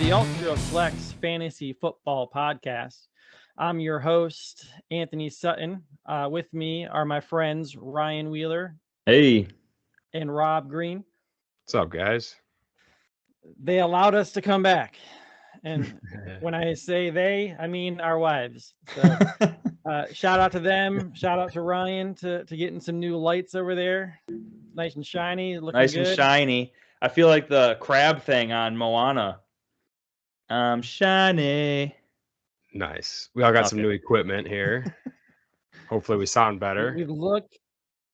the Ultraflex Fantasy Football Podcast. I'm your host, Anthony Sutton. With me are my friends Ryan Wheeler Hey, and Rob Green. What's up, guys? They allowed us to come back. And when I say they, I mean our wives. So shout out to them. Shout out to Ryan to getting some new lights over there. Nice and shiny, looking nice good. and shiny. I feel like the crab thing on Moana. Shiny. Nice. We all got some Okay. new equipment here. Hopefully we sound better. We look,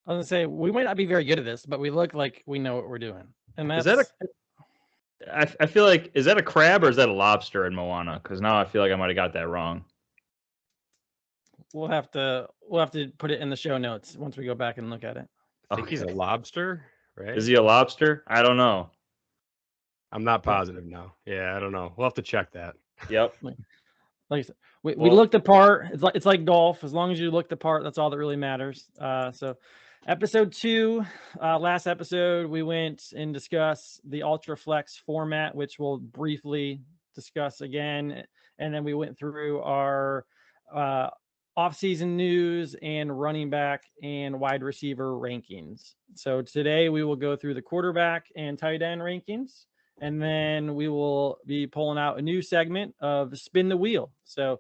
I was gonna say, we might not be very good at this, but we look like we know what we're doing. And that's Is that I feel like, is that a crab or is that a lobster in Moana? Because now I feel like I might have got that wrong. we'll have to put it in the show notes once we go back and look at it. I think he's a lobster, right? Is he a lobster? I don't know. I'm not positive now. Yeah, I don't know. We'll have to check that. Yep. Like I said, we Well- looked the part. It's like golf. As long as you look the part, that's all that really matters. So episode 2, last episode, we went and discussed the Ultraflex format, which we'll briefly discuss again. And then we went through our off-season news and running back and wide receiver rankings. So today we will go through the quarterback and tight end rankings. And then we will be pulling out a new segment of Spin the Wheel. So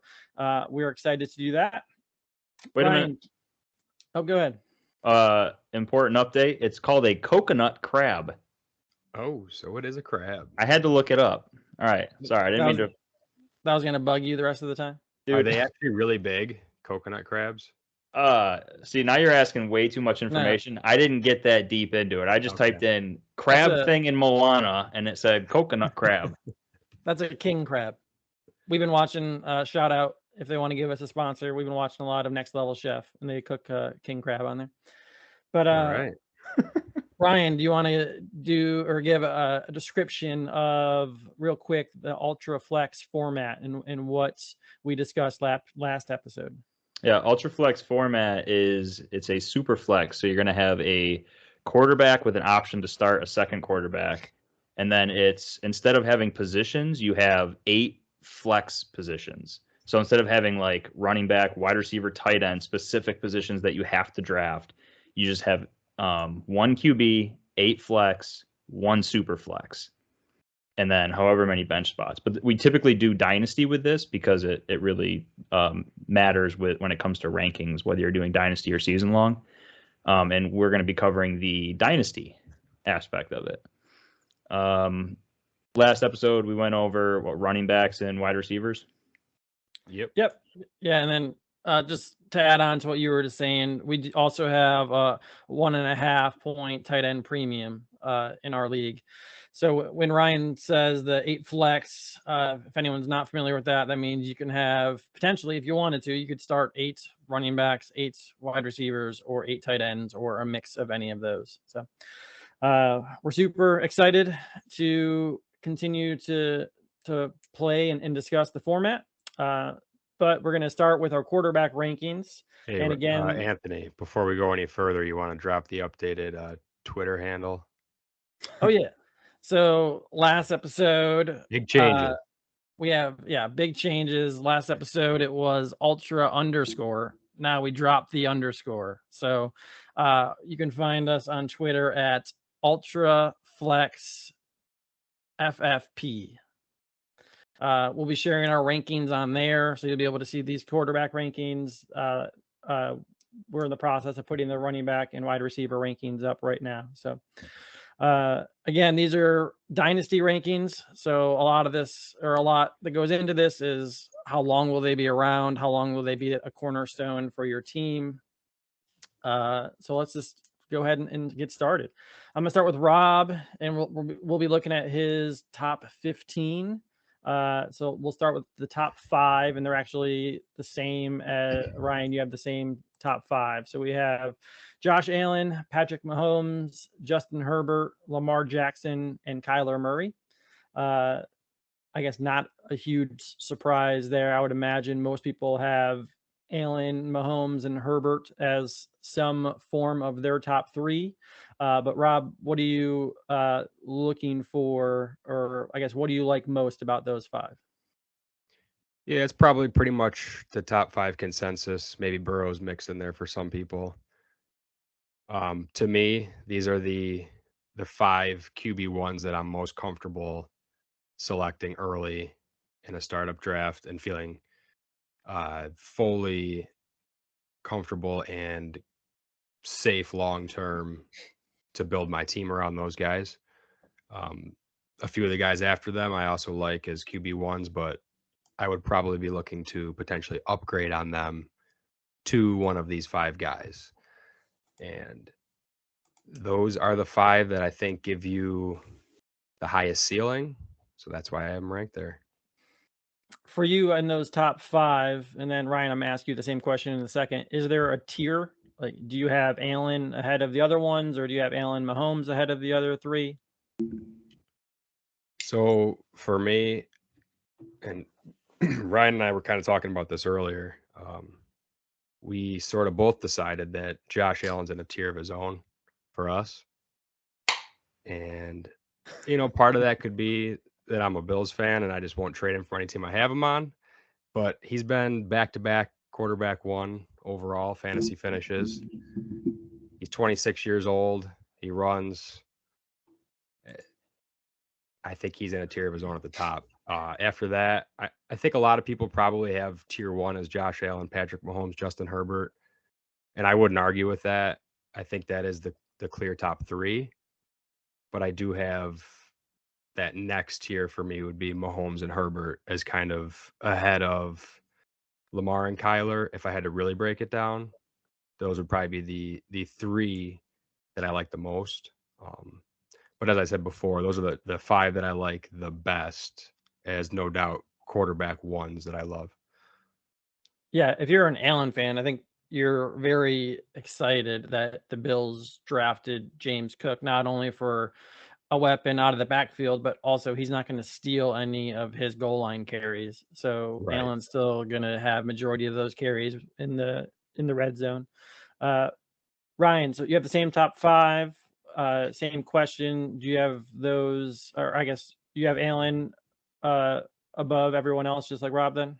we're excited to do that. Wait Ryan, a minute. Oh, go ahead. Important update. It's called a coconut crab. Oh, so it is a crab. I had to look it up. All right. Sorry, I didn't mean to. That was going to bug you the rest of the time? Are Dude, they actually really big, coconut crabs? see, now you're asking way too much information. I didn't get that deep into it. I just Okay. typed in crab That's a- thing in Moana and it said coconut crab. That's a king crab. We've been watching, shout out if they want to give us a sponsor. We've been watching a lot of Next Level Chef, and they cook king crab on there. But All right. Ryan, do you want to do or give a description of real quick the Ultraflex format and what we discussed last episode? Yeah, Ultraflex format it's a super flex. So you're going to have a quarterback with an option to start a second quarterback. And then it's instead of having positions, you have 8 flex positions. So instead of having like running back, wide receiver, tight end, specific positions that you have to draft, you just have 1 QB, 8 flex, 1 super flex, and then however many bench spots. But we typically do dynasty with this because it really matters when it comes to rankings, whether you're doing dynasty or season long. And we're going to be covering the dynasty aspect of it. Last episode, we went over running backs and wide receivers. Yep. Yeah, and then just to add on to what you were just saying, we also have a 1.5 point tight end premium in our league. So when Ryan says the 8 flex, if anyone's not familiar with that, that means you can have potentially, if you wanted to, you could start 8 running backs, 8 wide receivers, or 8 tight ends, or a mix of any of those. So we're super excited to continue to play and discuss the format. But we're going to start with our quarterback rankings. Hey, And again, Anthony, before we go any further, you want to drop the updated Twitter handle? oh yeah. So last episode, Big changes. we have big changes. Last episode it was ultra underscore. Now we dropped the underscore. So you can find us on Twitter at Ultraflex FFP. We'll be sharing our rankings on there, so you'll be able to see these quarterback rankings. We're in the process of putting the running back and wide receiver rankings up right now. So again, these are dynasty rankings. So a lot that goes into this is how long will they be around? How long will they be a cornerstone for your team? So let's just go ahead and get started. I'm gonna start with Rob, and we'll be looking at his top 15. So we'll start with the top 5, and they're actually the same as Ryan. You have the same top 5. So we have Josh Allen, Patrick Mahomes, Justin Herbert, Lamar Jackson, and Kyler Murray. I guess not a huge surprise there. I would imagine most people have Allen, Mahomes, and Herbert as some form of their top three. But Rob, what are you looking for, or I guess what do you like most about those five? Yeah, it's probably pretty much the top 5 consensus. Maybe Burrow's mixed in there for some people. To me, these are the 5 QB1s that I'm most comfortable selecting early in a startup draft and feeling fully comfortable and safe long term to build my team around those guys. A few of the guys after them I also like as QB1s, but I would probably be looking to potentially upgrade on them to one of these 5 guys. And those are the 5 that I think give you the highest ceiling. So that's why I'm ranked there. For you in those top five, and then Ryan, I'm gonna ask you the same question in a second. Is there a tier? Like, do you have Allen ahead of the other ones, or do you have Allen, Mahomes ahead of the other three? So for me, and Ryan and I were kind of talking about this earlier, we sort of both decided that Josh Allen's in a tier of his own for us. And, part of that could be that I'm a Bills fan and I just won't trade him for any team I have him on. But he's been back-to-back quarterback 1 overall fantasy finishes. He's 26 years old. He runs. I think he's in a tier of his own at the top. After that, I think a lot of people probably have tier 1 as Josh Allen, Patrick Mahomes, Justin Herbert. And I wouldn't argue with that. I think that is the clear top 3. But I do have that next tier for me would be Mahomes and Herbert as kind of ahead of Lamar and Kyler. If I had to really break it down, those would probably be the 3 that I like the most. But as I said before, those are the 5 that I like the best, as no doubt quarterback 1s that I love. Yeah, if you're an Allen fan, I think you're very excited that the Bills drafted James Cook, not only for a weapon out of the backfield, but also he's not going to steal any of his goal line carries. So Right. Allen's still going to have majority of those carries in the red zone. Ryan, so you have the same top 5. Same question. Do you have those, or I guess you have Allen above everyone else, just like Rob then?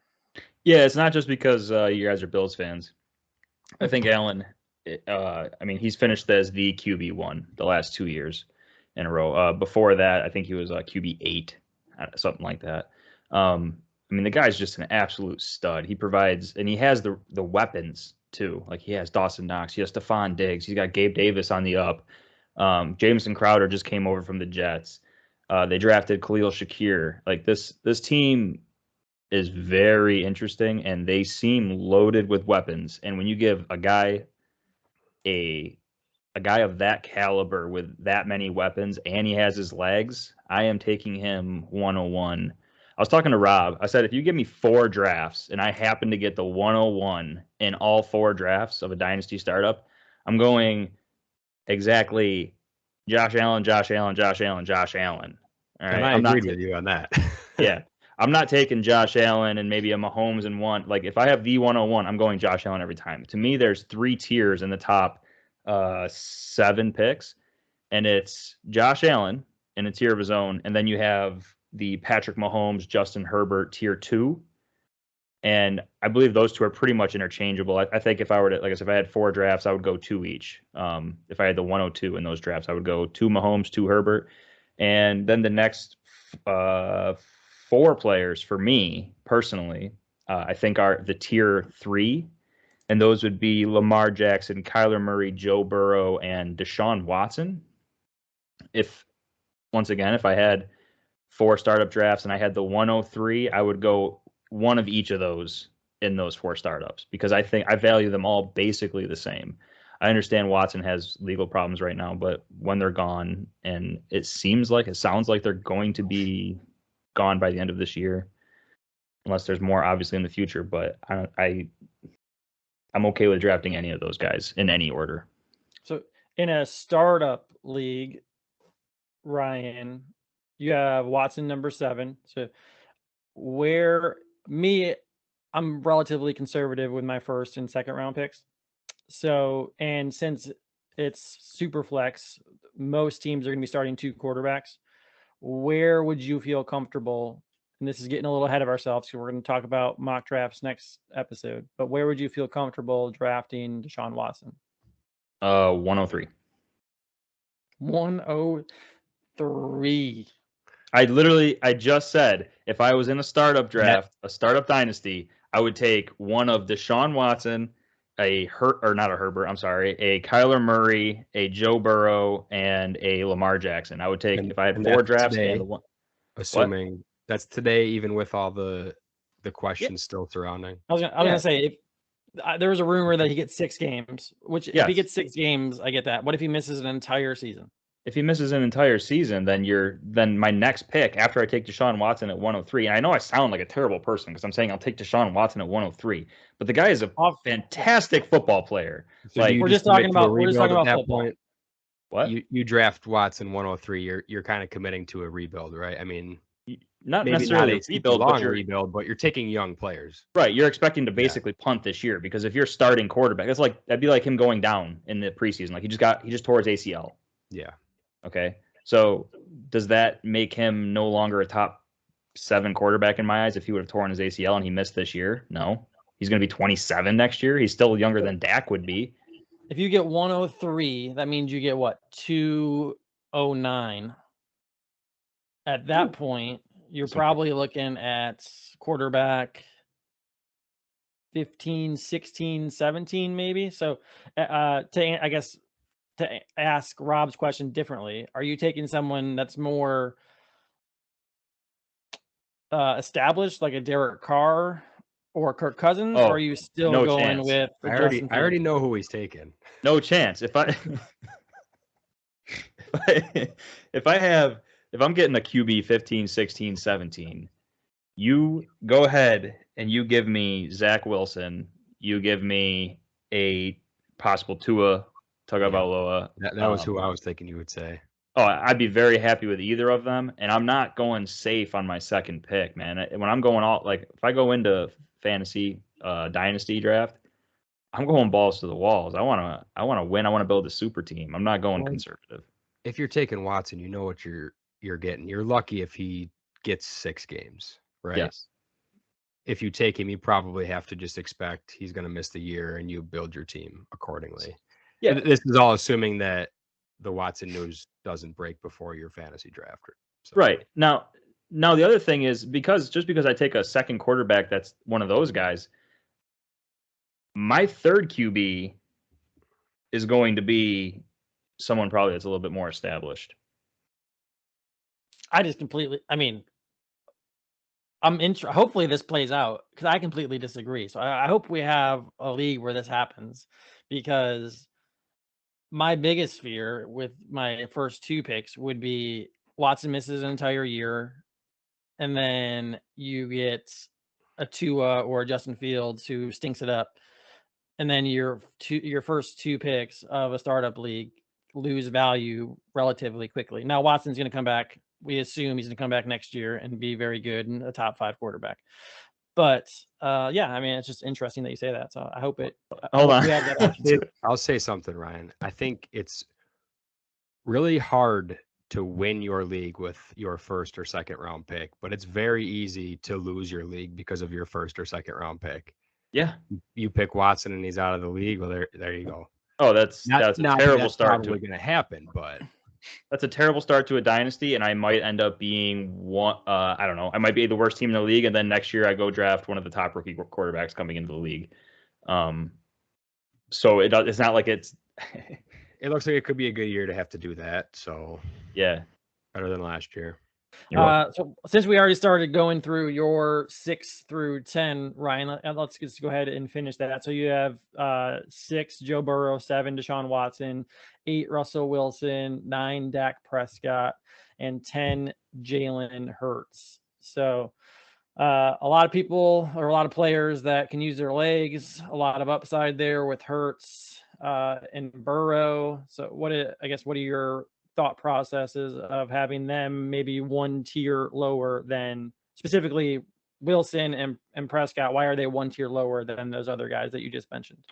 Yeah, it's not just because you guys are Bills fans. I think Allen, I mean, he's finished as the QB1 the last 2 years in a row. Before that, I think he was QB8, something like that. I mean, the guy's just an absolute stud. He provides, and he has the weapons too. Like he has Dawson Knox, he has Stephon Diggs, he's got Gabe Davis on the up. Jameson Crowder just came over from the Jets. They drafted Khalil Shakir. Like this team is very interesting, and they seem loaded with weapons. And when you give a guy of that caliber with that many weapons and he has his legs, I am taking him 101. I was talking to Rob. I said, if you give me 4 drafts and I happen to get the 101 in all 4 drafts of a dynasty startup, I'm going exactly Josh Allen, Josh Allen, Josh Allen, Josh Allen. All right. And I agreed with you on that. Yeah. I'm not taking Josh Allen and maybe a Mahomes in one. Like if I have the 101, I'm going Josh Allen every time. To me, there's 3 tiers in the top 7 picks, and it's Josh Allen in a tier of his own, and then you have the Patrick Mahomes, Justin Herbert tier 2, and I believe those 2 are pretty much interchangeable. I think if I were to, like I said, if I had 4 drafts, I would go 2 each. If I had the 102 in those drafts, I would go 2 Mahomes, 2 Herbert, and then the next 4 players for me personally, I think are the tier 3. And those would be Lamar Jackson, Kyler Murray, Joe Burrow, and Deshaun Watson. Once again, if I had 4 startup drafts and I had the 103, I would go one of each of those in those 4 startups because I think I value them all basically the same. I understand Watson has legal problems right now, but when they're gone, and it sounds like they're going to be gone by the end of this year, unless there's more obviously in the future. But I'm okay with drafting any of those guys in any order. So in a startup league, Ryan, you have Watson number 7. So I'm relatively conservative with my first and second round picks. So, and since it's super flex, most teams are going to be starting 2 quarterbacks. Where would you feel comfortable? And this is getting a little ahead of ourselves because we're going to talk about mock drafts next episode. But where would you feel comfortable drafting Deshaun Watson? 103. 103. I just said if I was in a startup draft, a startup dynasty, I would take one of Deshaun Watson, a Kyler Murray, a Joe Burrow, and a Lamar Jackson. I would take if I had 4 drafts today, and the one. Assuming that's today, even with all the questions still surrounding. I was gonna say if there was a rumor that he gets 6 games, which if he gets 6 games, I get that. What if he misses an entire season? If he misses an entire season, then my next pick after I take Deshaun Watson at 103, and I know I sound like a terrible person because I'm saying I'll take Deshaun Watson at 103, but the guy is a fantastic football player. So like we're just talking about football. Point, what? You draft Watson 103, you're kind of committing to a rebuild, right? I mean, not necessarily a rebuild, but you're taking young players. Right. You're expecting to basically punt this year because if you're starting quarterback, that'd be like him going down in the preseason. Like he just tore his ACL. Yeah. Okay. So does that make him no longer a top 7 quarterback in my eyes if he would have torn his ACL and he missed this year? No. He's going to be 27 next year. He's still younger than Dak would be. If you get 103, that means you get what? 209. At that point, you're probably looking at quarterback 15, 16, 17 maybe. So to ask Rob's question differently, are you taking someone that's more established, like a Derek Carr or Kirk Cousins, or are you still going with I already know who he's taking. No chance. If I'm getting a QB 15, 16, 17, you go ahead and you give me Zach Wilson, you give me a possible Tua Tagovailoa. That was who I was thinking you would say. Oh, I'd be very happy with either of them, and I'm not going safe on my second pick, man. When I'm going if I go into fantasy dynasty draft, I'm going balls to the walls. I want to win. I want to build a super team. I'm not going conservative. If you're taking Watson, you know what you're getting. You're lucky if he gets 6 games, right? Yes. If you take him, you probably have to just expect he's going to miss the year, and you build your team accordingly. Yeah, this is all assuming that the Watson news doesn't break before your fantasy draft. So. Right. Now the other thing is because I take a second quarterback that's one of those guys, my third QB is going to be someone probably that's a little bit more established. Hopefully this plays out because I completely disagree. So I hope we have a league where this happens, because my biggest fear with my first 2 picks would be Watson misses an entire year, and then you get a Tua or a Justin Fields who stinks it up, and then your first 2 picks of a startup league lose value relatively quickly. Now Watson's going to come back. We assume he's going to come back next year and be very good and a top 5 quarterback. But it's just interesting that you say that. So I hope it. Hold on. I'll say something, Ryan. I think it's really hard to win your league with your first or second round pick, but it's very easy to lose your league because of your first or second round pick. Yeah. You pick Watson and he's out of the league. Well, there you go. Oh, that's a terrible start. Probably going to happen, but that's a terrible start to a dynasty, and I might end up being one. I don't know. I might be the worst team in the league, and then next year I go draft one of the top rookie quarterbacks coming into the league. So it's not like it's. It looks like it could be a good year to have to do that. So yeah, better than last year. So since we already started going through your 6 through 10, Ryan, let's just go ahead and finish that. So you have 6 Joe Burrow, 7 Deshaun Watson, 8 Russell Wilson, 9 Dak Prescott, and 10 Jalen Hurts. So a lot of people or a lot of players that can use their legs, a lot of upside there with Hurts and Burrow. So what are your thought processes of having them maybe one tier lower than specifically Wilson and Prescott, why are they one tier lower than those other guys that you just mentioned?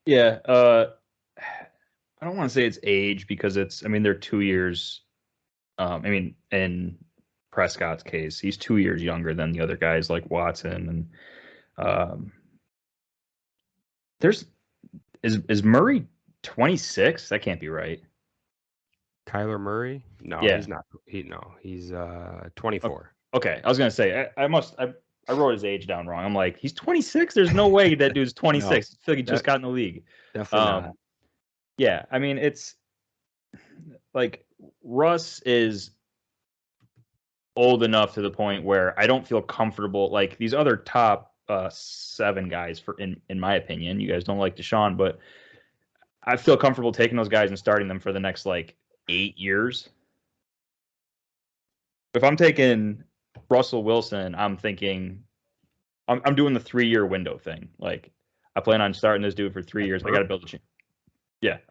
Yeah, I don't want to say it's age because they're 2 years. In Prescott's case, he's 2 years younger than the other guys like Watson and is Murray 26? That can't be right. Kyler Murray? No, Yeah. he's not. He's 24. Okay, I was gonna say I wrote his age down wrong. I'm like, he's 26. There's no way that dude's 26. I feel like he just got in the league. Definitely not. Yeah, I mean, it's like Russ is old enough to the point where I don't feel comfortable. Like these other top 7 guys, in my opinion, you guys don't like Deshaun, but I feel comfortable taking those guys and starting them for the next like 8 years. If I'm taking Russell Wilson, I'm thinking I'm doing the 3-year window thing. Like I plan on starting this dude for 3 years. I got to build a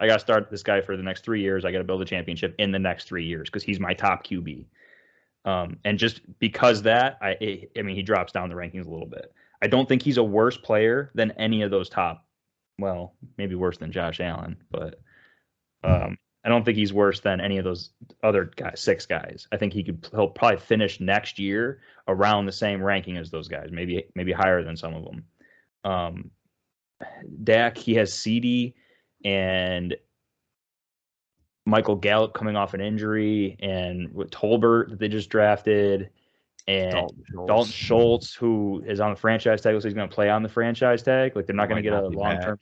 I got to start this guy for the next 3 years. I got to build a championship in the next 3 years because he's my top QB. And just because that, I mean, he drops down the rankings a little bit. I don't think he's a worse player than any of those top. Well, maybe worse than Josh Allen, but I don't think he's worse than any of those other guys, 6 guys. I think he'll probably finish next year around the same ranking as those guys, maybe higher than some of them. Dak, he has CD and Michael Gallup coming off an injury, and with Tolbert that they just drafted, and Dalton Schultz, who is on the franchise tag, so he's going to play on the franchise tag. Like they're not going to get a long term.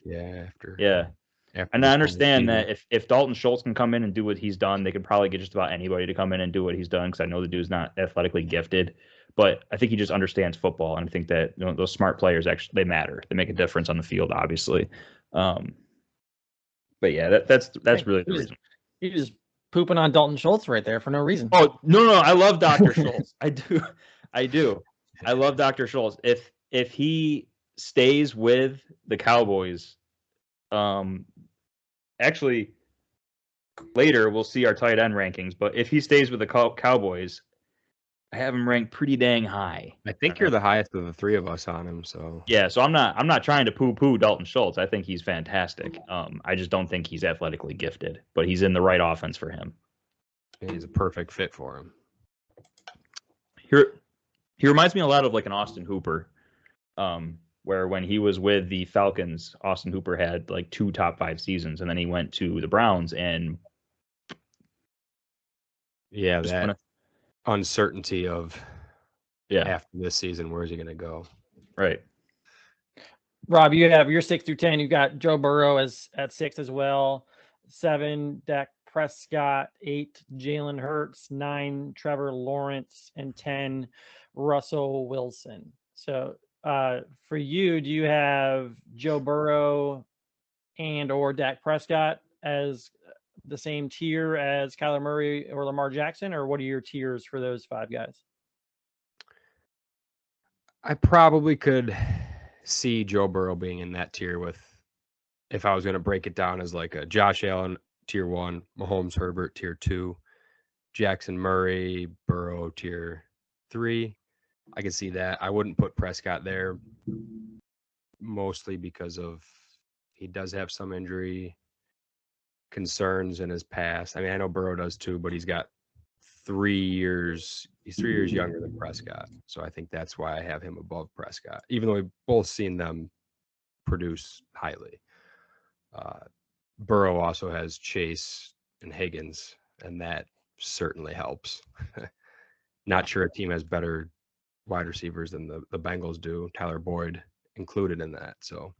And I understand that if Dalton Schultz can come in and do what he's done, they could probably get just about anybody to come in and do what he's done because I know the dude's not athletically gifted, but I think he just understands football, and I think that those smart players actually they matter. They make a difference on the field, obviously. But yeah, that's really the reason. You're just pooping on Dalton Schultz right there for no reason. Oh no, I love Dr. Schultz. I do. I love Dr. Schultz. If he stays with the Cowboys, actually later we'll see our tight end rankings. But if he stays with the Cowboys, I have him ranked pretty dang high. I think you're the highest of the 3 of us on him. So yeah, so I'm not trying to poo-poo Dalton Schultz. I think he's fantastic. I just don't think he's athletically gifted, but he's in the right offense for him. He's a perfect fit for him. He reminds me a lot of like an Austin Hooper, where when he was with the Falcons, Austin Hooper had like 2 top 5 seasons, and then he went to the Browns and that uncertainty of after this season, where's he going to go? Right. Rob, you have your 6 through 10. You've got Joe Burrow at 6 as well. 7, Dak Prescott. 8, Jalen Hurts. 9, Trevor Lawrence. And 10, Russell Wilson. So for you, do you have Joe Burrow and or Dak Prescott as the same tier as Kyler Murray or Lamar Jackson, or what are your tiers for those 5 guys? I probably could see Joe Burrow being in that tier if I was going to break it down as like a Josh Allen tier 1, Mahomes Herbert tier 2, Jackson Murray, Burrow tier 3. I can see that. I wouldn't put Prescott there mostly because he does have some injury concerns in his past. I mean, I know Burrow does too, but he's got 3 years. He's 3 years younger than Prescott. So I think that's why I have him above Prescott, even though we've both seen them produce highly. Burrow also has Chase and Higgins, and that certainly helps. Not sure a team has better wide receivers than the Bengals do. Tyler Boyd included in that. So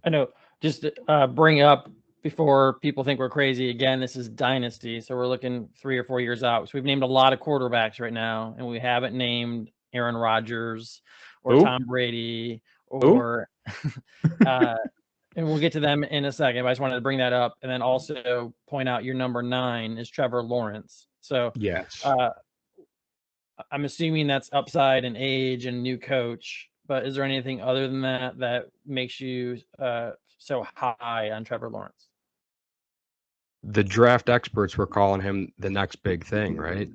I know. Just bring up before people think we're crazy. Again, this is Dynasty, so we're looking 3 or 4 years out. So we've named a lot of quarterbacks right now, and we haven't named Aaron Rodgers or Tom Brady or and we'll get to them in a second. But I just wanted to bring that up, and then also point out your number 9 is Trevor Lawrence. So yes, I'm assuming that's upside and age and new coach. But is there anything other than that makes you so high on Trevor Lawrence? The draft experts were calling him the next big thing, right?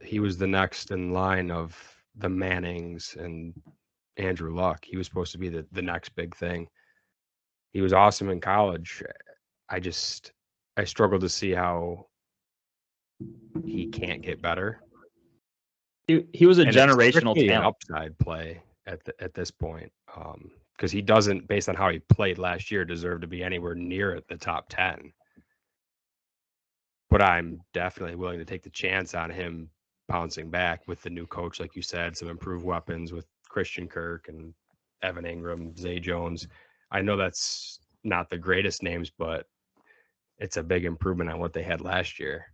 He was the next in line of the Mannings and Andrew Luck. He was supposed to be the next big thing. He was awesome in college. I struggle to see how he can't get better. He was a And it's generational strictly an talent. upside play at this point, because he doesn't, based on how he played last year, deserve to be anywhere near the top 10. But I'm definitely willing to take the chance on him bouncing back with the new coach, like you said, some improved weapons with Christian Kirk and Evan Ingram, Zay Jones. I know that's not the greatest names, but it's a big improvement on what they had last year.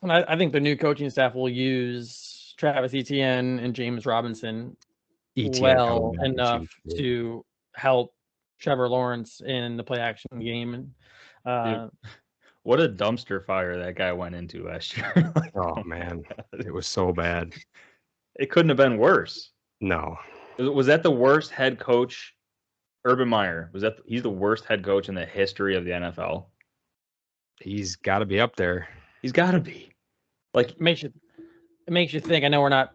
And I think the new coaching staff will use Travis Etienne and James Robinson well enough to help Trevor Lawrence in the play action game. And what a dumpster fire that guy went into last year. Like, oh man, it was so bad. It couldn't have been worse. No. Was that the worst head coach? Urban Meyer, he's the worst head coach in the history of the NFL? He's got to be up there. He's got to be. Like, it makes you think. I know we're not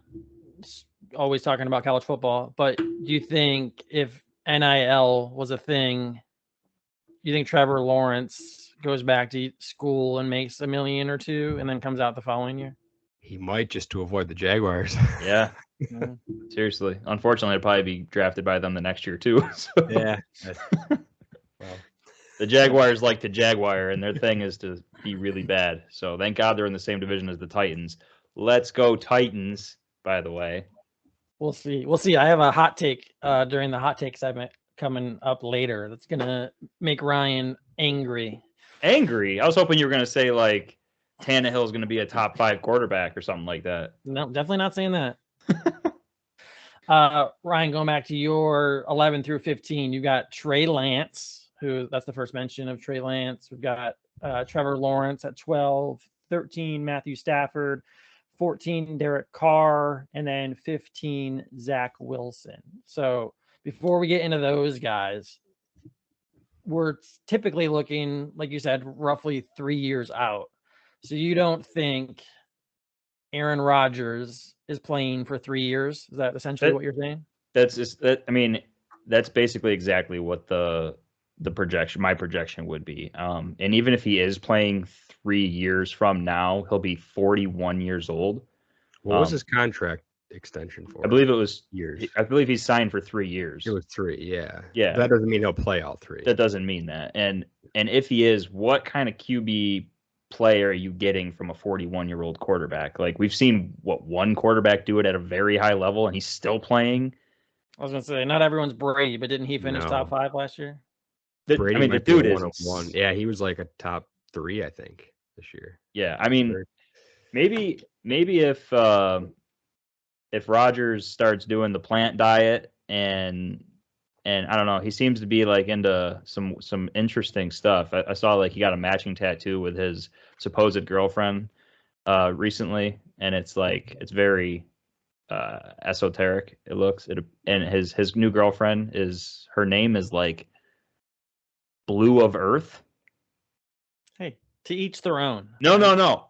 always talking about college football, but do you think if NIL was a thing, you think Trevor Lawrence goes back to school and makes $1 million or $2 million and then comes out the following year? He might, just to avoid the Jaguars. Yeah. Seriously. Unfortunately, he'll probably be drafted by them the next year too. So. Yeah. Well, the Jaguars like to Jaguar, and their thing is to be really bad. So thank God they're in the same division as the Titans. Let's go Titans, by the way. We'll see. I have a hot take during the hot take segment coming up later. That's going to make Ryan angry. Angry? I was hoping you were going to say, like, Tannehill is going to be a top 5 quarterback or something like that. No, definitely not saying that. Ryan, going back to your 11 through 15, you got Trey Lance, that's the first mention of Trey Lance. We've got Trevor Lawrence at 12, 13, Matthew Stafford, 14, Derek Carr, and then 15, Zach Wilson. So before we get into those guys, we're typically looking, like you said, roughly 3 years out. So you don't think Aaron Rodgers is playing for 3 years? Is that essentially what you're saying? I mean, that's basically exactly what my projection would be. And even if he is playing 3 years from now, he'll be 41 years old. What was his contract extension for? I believe it was years. I believe he's signed for 3 years. It was 3, yeah. Yeah. That doesn't mean he'll play all 3. That doesn't mean that. And if he is, what kind of QB play are you getting from a 41-year-old quarterback? Like, we've seen one quarterback do it at a very high level, and he's still playing. I was gonna say, not everyone's Brady, but didn't he finish top 5 last year? Brady, the dude is 101. Yeah, he was like a top 3, I think, this year. Yeah, I mean, maybe if Rodgers starts doing the plant diet and I don't know, he seems to be like into some interesting stuff. I saw like he got a matching tattoo with his supposed girlfriend recently, and it's very esoteric. It looks and his new girlfriend her name is like Blue of Earth. Hey, to each their own. No.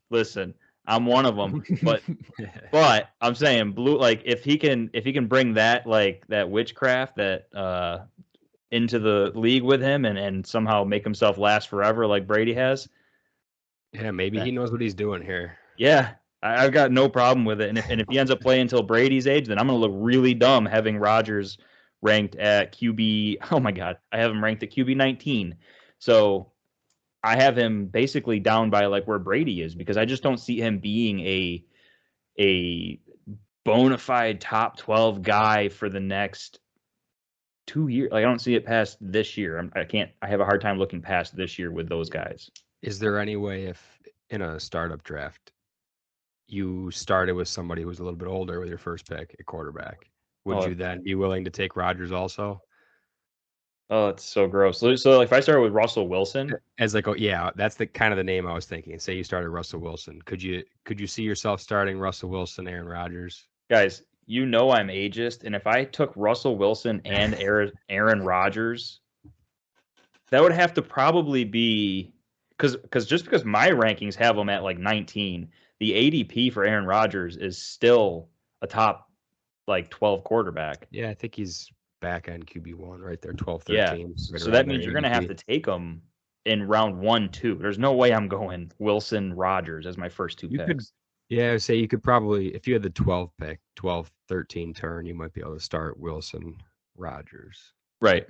Listen, I'm one of them, but I'm saying Blue. Like, if he can bring that witchcraft that into the league with him and somehow make himself last forever like Brady has. Yeah, maybe he knows what he's doing here. Yeah, I've got no problem with it. And if he ends up playing until Brady's age, then I'm going to look really dumb having Rodgers ranked at QB. Oh my God, I have him ranked at QB 19. So I have him basically down by like where Brady is, because I just don't see him being a bona fide top 12 guy for the next 2 years. Like, I don't see it past this year. I have a hard time looking past this year with those guys. Is there any way, if in a startup draft you started with somebody who was a little bit older with your first pick at quarterback, would you then be willing to take Rodgers also? Oh, it's so gross. So like, if I started with Russell Wilson, as like, yeah, that's the kind of the name I was thinking. Say you started Russell Wilson, could you see yourself starting Russell Wilson, Aaron Rodgers? Guys, I'm ageist, and if I took Russell Wilson and Aaron Rodgers, that would have to probably be because my rankings have them at like 19. The ADP for Aaron Rodgers is still a top like 12 quarterback. Yeah, I think he's back on QB1 right there, 12, Yeah. 13. Right So around that there, means you're going to have ADP. to take him in round 1, 2. There's no way I'm going Wilson, Rodgers as my first 2 You picks. could, yeah, I would say you could probably, if you had the 12 pick, 12, 13 turn, you might be able to start Wilson, Rodgers. Right.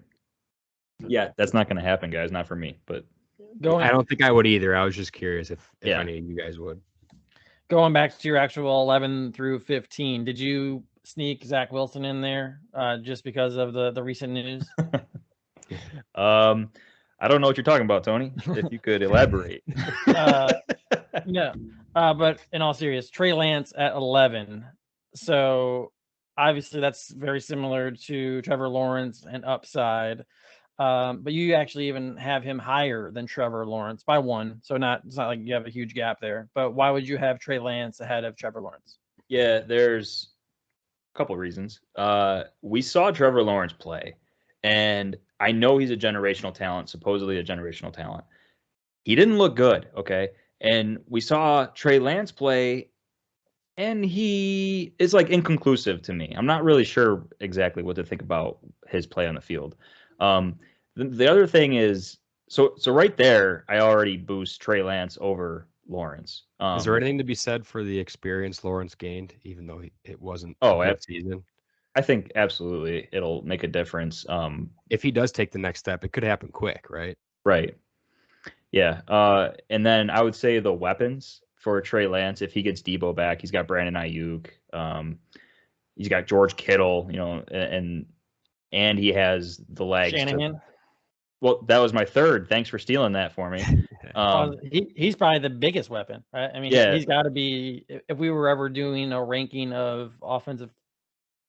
Yeah, that's not going to happen, guys. Not for me, but I don't think I would either. I was just curious if Yeah. any of you guys would. Going back to your actual 11 through 15, did you sneak Zach Wilson in there just because of the recent news? I don't know what you're talking about, Tony. If you could elaborate. No, but in all seriousness, Trey Lance at 11. So obviously that's very similar to Trevor Lawrence and upside. But you actually even have him higher than Trevor Lawrence by 1. So it's not like you have a huge gap there. But why would you have Trey Lance ahead of Trevor Lawrence? Yeah, there's a couple reasons. We saw Trevor Lawrence play, and I know he's a generational talent, supposedly a generational talent. He didn't look good, okay? And we saw Trey Lance play, and he is like inconclusive to me. I'm not really sure exactly what to think about his play on the field. The other thing is, so right there, I already boost Trey Lance over Lawrence. Is there anything to be said for the experience Lawrence gained, even though it wasn't Oh, a good season? I think absolutely it'll make a difference. If he does take the next step, it could happen quick, right? Right. Yeah. And then I would say the weapons for Trey Lance, if he gets Debo back, he's got Brandon Ayuk. He's got George Kittle, and he has the legs. Shanahan. Well, that was my third. Thanks for stealing that for me. He's probably the biggest weapon, right? I mean, he's got to be. If we were ever doing a ranking of offensive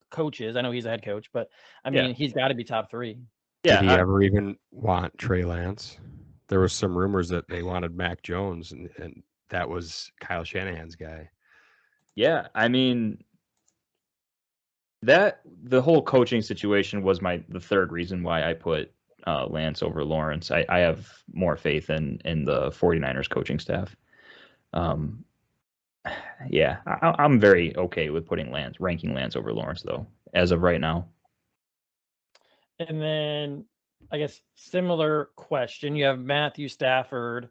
coaches, I know he's a head coach, but I mean, he's got to be top 3. Yeah. Did he ever even want Trey Lance? There was some rumors that they wanted Mac Jones, and that was Kyle Shanahan's guy. Yeah, I mean, the whole coaching situation was the third reason why I put Lance over Lawrence. I have more faith in the 49ers coaching staff. Yeah, I'm very okay with ranking Lance over Lawrence, though, as of right now. And then, I guess, similar question. You have Matthew Stafford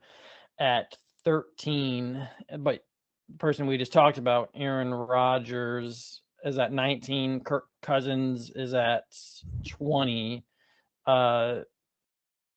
at 13, but the person we just talked about, Aaron Rodgers, is at 19. Kirk Cousins is at 20.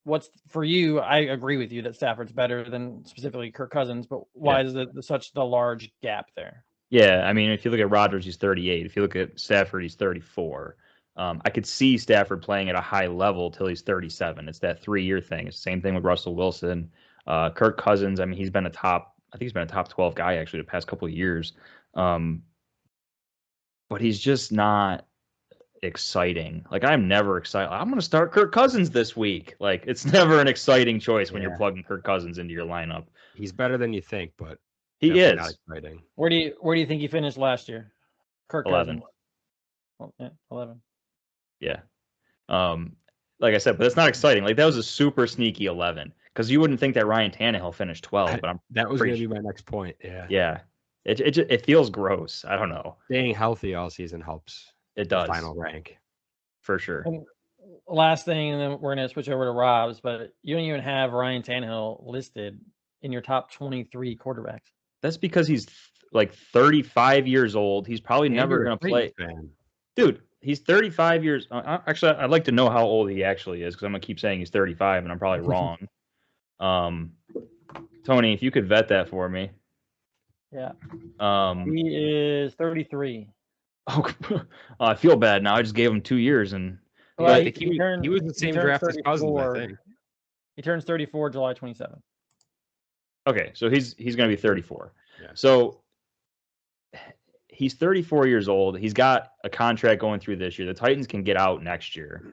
What's for you? I agree with you that Stafford's better than specifically Kirk Cousins, but why is it such the large gap there? Yeah, I mean, if you look at Rodgers, he's 38. If you look at Stafford, he's 34. I could see Stafford playing at a high level till he's 37. It's that 3-year thing. It's the same thing with Russell Wilson. Kirk Cousins, I mean, he's been a top 12 guy actually the past couple of years. But he's just not exciting. Like, I'm never excited. I'm going to start Kirk Cousins this week. Like, it's never an exciting choice when you're plugging Kirk Cousins into your lineup. He's better than you think, but he is not exciting. Where do you think he finished last year? Kirk 11. Cousins. Oh, yeah, 11. Yeah. Like I said, but it's not exciting. Like, that was a super sneaky 11 because you wouldn't think that Ryan Tannehill finished 12, but that was going to be my next point. Yeah. Yeah. It feels gross. I don't know. Staying healthy all season helps. It does. Final rank. For sure. And last thing, and then we're going to switch over to Rob's, but you don't even have Ryan Tannehill listed in your top 23 quarterbacks. That's because he's like 35 years old. He's probably never going to play. Dude, he's 35 years. Actually, I'd like to know how old he actually is because I'm going to keep saying he's 35 and I'm probably wrong. Tony, if you could vet that for me. Yeah. He is 33. Oh, I feel bad now. I just gave him 2 years, and he was the same draft as Cousins, I think. He turns 34 July 27th. Okay, so he's going to be 34. Yeah. So he's 34 years old. He's got a contract going through this year. The Titans can get out next year.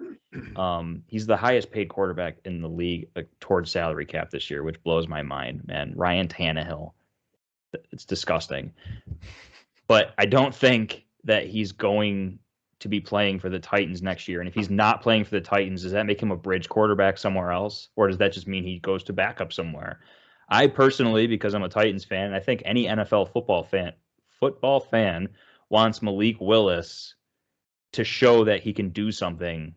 He's the highest paid quarterback in the league towards salary cap this year, which blows my mind, man. Ryan Tannehill. It's disgusting. But I don't think that he's going to be playing for the Titans next year. And if he's not playing for the Titans, does that make him a bridge quarterback somewhere else? Or does that just mean he goes to backup somewhere? I personally, because I'm a Titans fan, and I think any NFL football fan wants Malik Willis to show that he can do something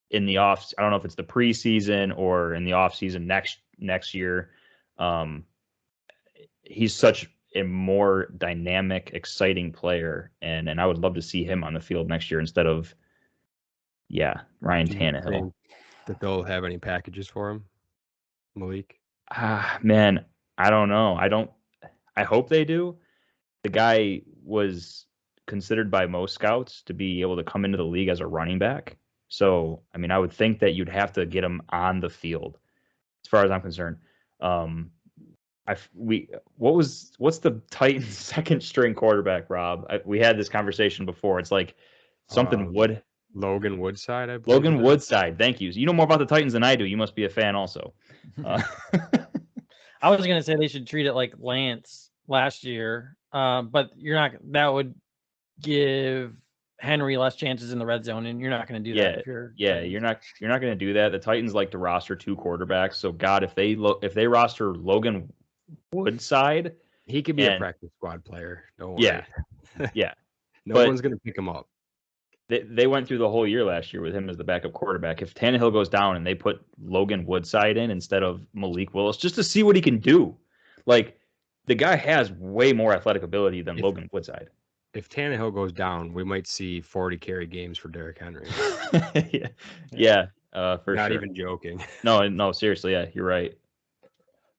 in the off. I don't know if it's the preseason or in the off season next year. He's such a more dynamic, exciting player, and I would love to see him on the field next year instead of Ryan Tannehill. That they'll have any packages for him, Malik? Man, I don't know. I hope they do. The guy was considered by most scouts to be able to come into the league as a running back. So, I mean, I would think that you'd have to get him on the field, as far as I'm concerned. What's the Titans' second string quarterback, Rob? We had this conversation before. It's like something Logan Woodside, I believe. Logan Woodside. Thank you. You know more about the Titans than I do. You must be a fan also. I was going to say they should treat it like Lance last year, but you're not. That would give Henry less chances in the red zone, and you're not going to do that. You're not going to do that. The Titans like to roster 2 quarterbacks. So God, if they roster Logan Woodside, he could be a practice squad player. Don't worry. Yeah. No one's going to pick him up. They went through the whole year last year with him as the backup quarterback. If Tannehill goes down and they put Logan Woodside in instead of Malik Willis, just to see what he can do, like the guy has way more athletic ability than Logan Woodside. If Tannehill goes down, we might see 40 carry games for Derrick Henry. For sure. Not even joking. No, seriously, yeah, you're right.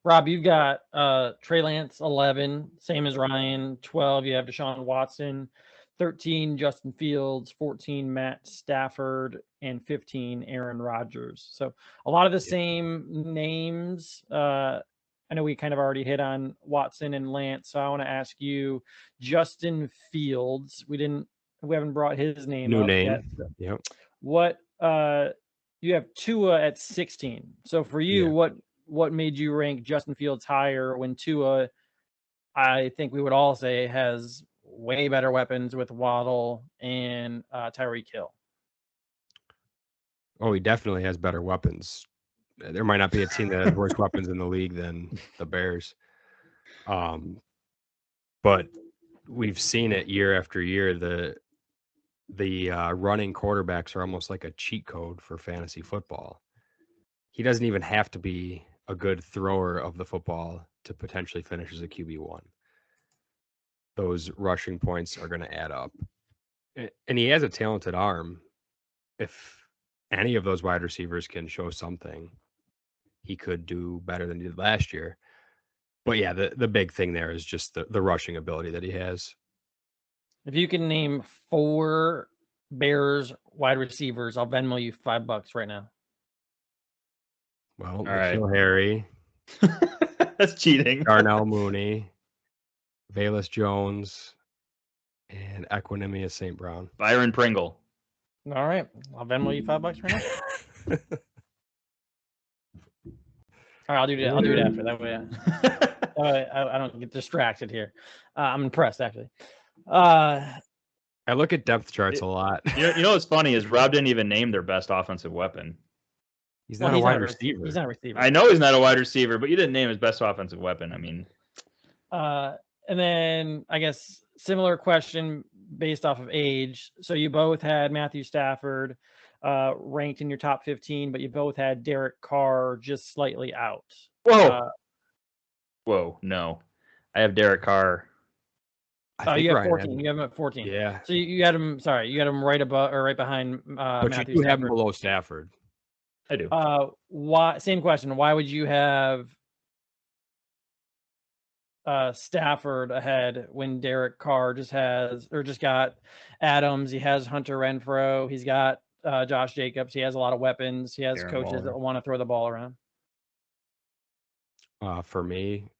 Rob, you've got Trey Lance 11, same as Ryan. 12, you have Deshaun Watson. 13, Justin Fields. 14, Matt Stafford. And 15, Aaron Rodgers. So a lot of the same names. I know we kind of already hit on Watson and Lance, so I want to ask you, Justin Fields. We haven't brought his name up yet. Yep. What you have Tua at 16. So for you, what made you rank Justin Fields higher when Tua, I think we would all say, has way better weapons with Waddle and Tyreek Hill? Oh, he definitely has better weapons. There might not be a team that has worse weapons in the league than the Bears. But we've seen it year after year. The running quarterbacks are almost like a cheat code for fantasy football. He doesn't even have to be a good thrower of the football to potentially finish as a QB1. Those rushing points are going to add up. And he has a talented arm. If any of those wide receivers can show something, he could do better than he did last year. But yeah, the big thing there is just the rushing ability that he has. If you can name 4 Bears wide receivers, I'll Venmo you $5 right now. Well, N'Keal Harry. That's cheating. Darnell Mooney, Velus Jones, and Equanimous St. Brown. Byron Pringle. All right. I'll Venmo you $5 right now. All right, I'll do it after. That way I don't get distracted here. I'm impressed, actually. I look at depth charts a lot. You know what's funny is Rob didn't even name their best offensive weapon. He's not a wide receiver. He's not a receiver. I know he's not a wide receiver, but you didn't name his best offensive weapon. I mean, and then I guess similar question based off of age. So you both had Matthew Stafford ranked in your top 15, but you both had Derek Carr just slightly out. Whoa, no. I have Derek Carr. You have 14. You have him at 14. Yeah. So you had him. Sorry, you had him right above or right behind. But Matthew you do Stafford. have him below Stafford. I do. Why? Same question. Why would you have Stafford ahead when Derek Carr just got Adams? He has Hunter Renfrow. He's got Josh Jacobs. He has a lot of weapons. He has coaches that want to throw the ball around. For me,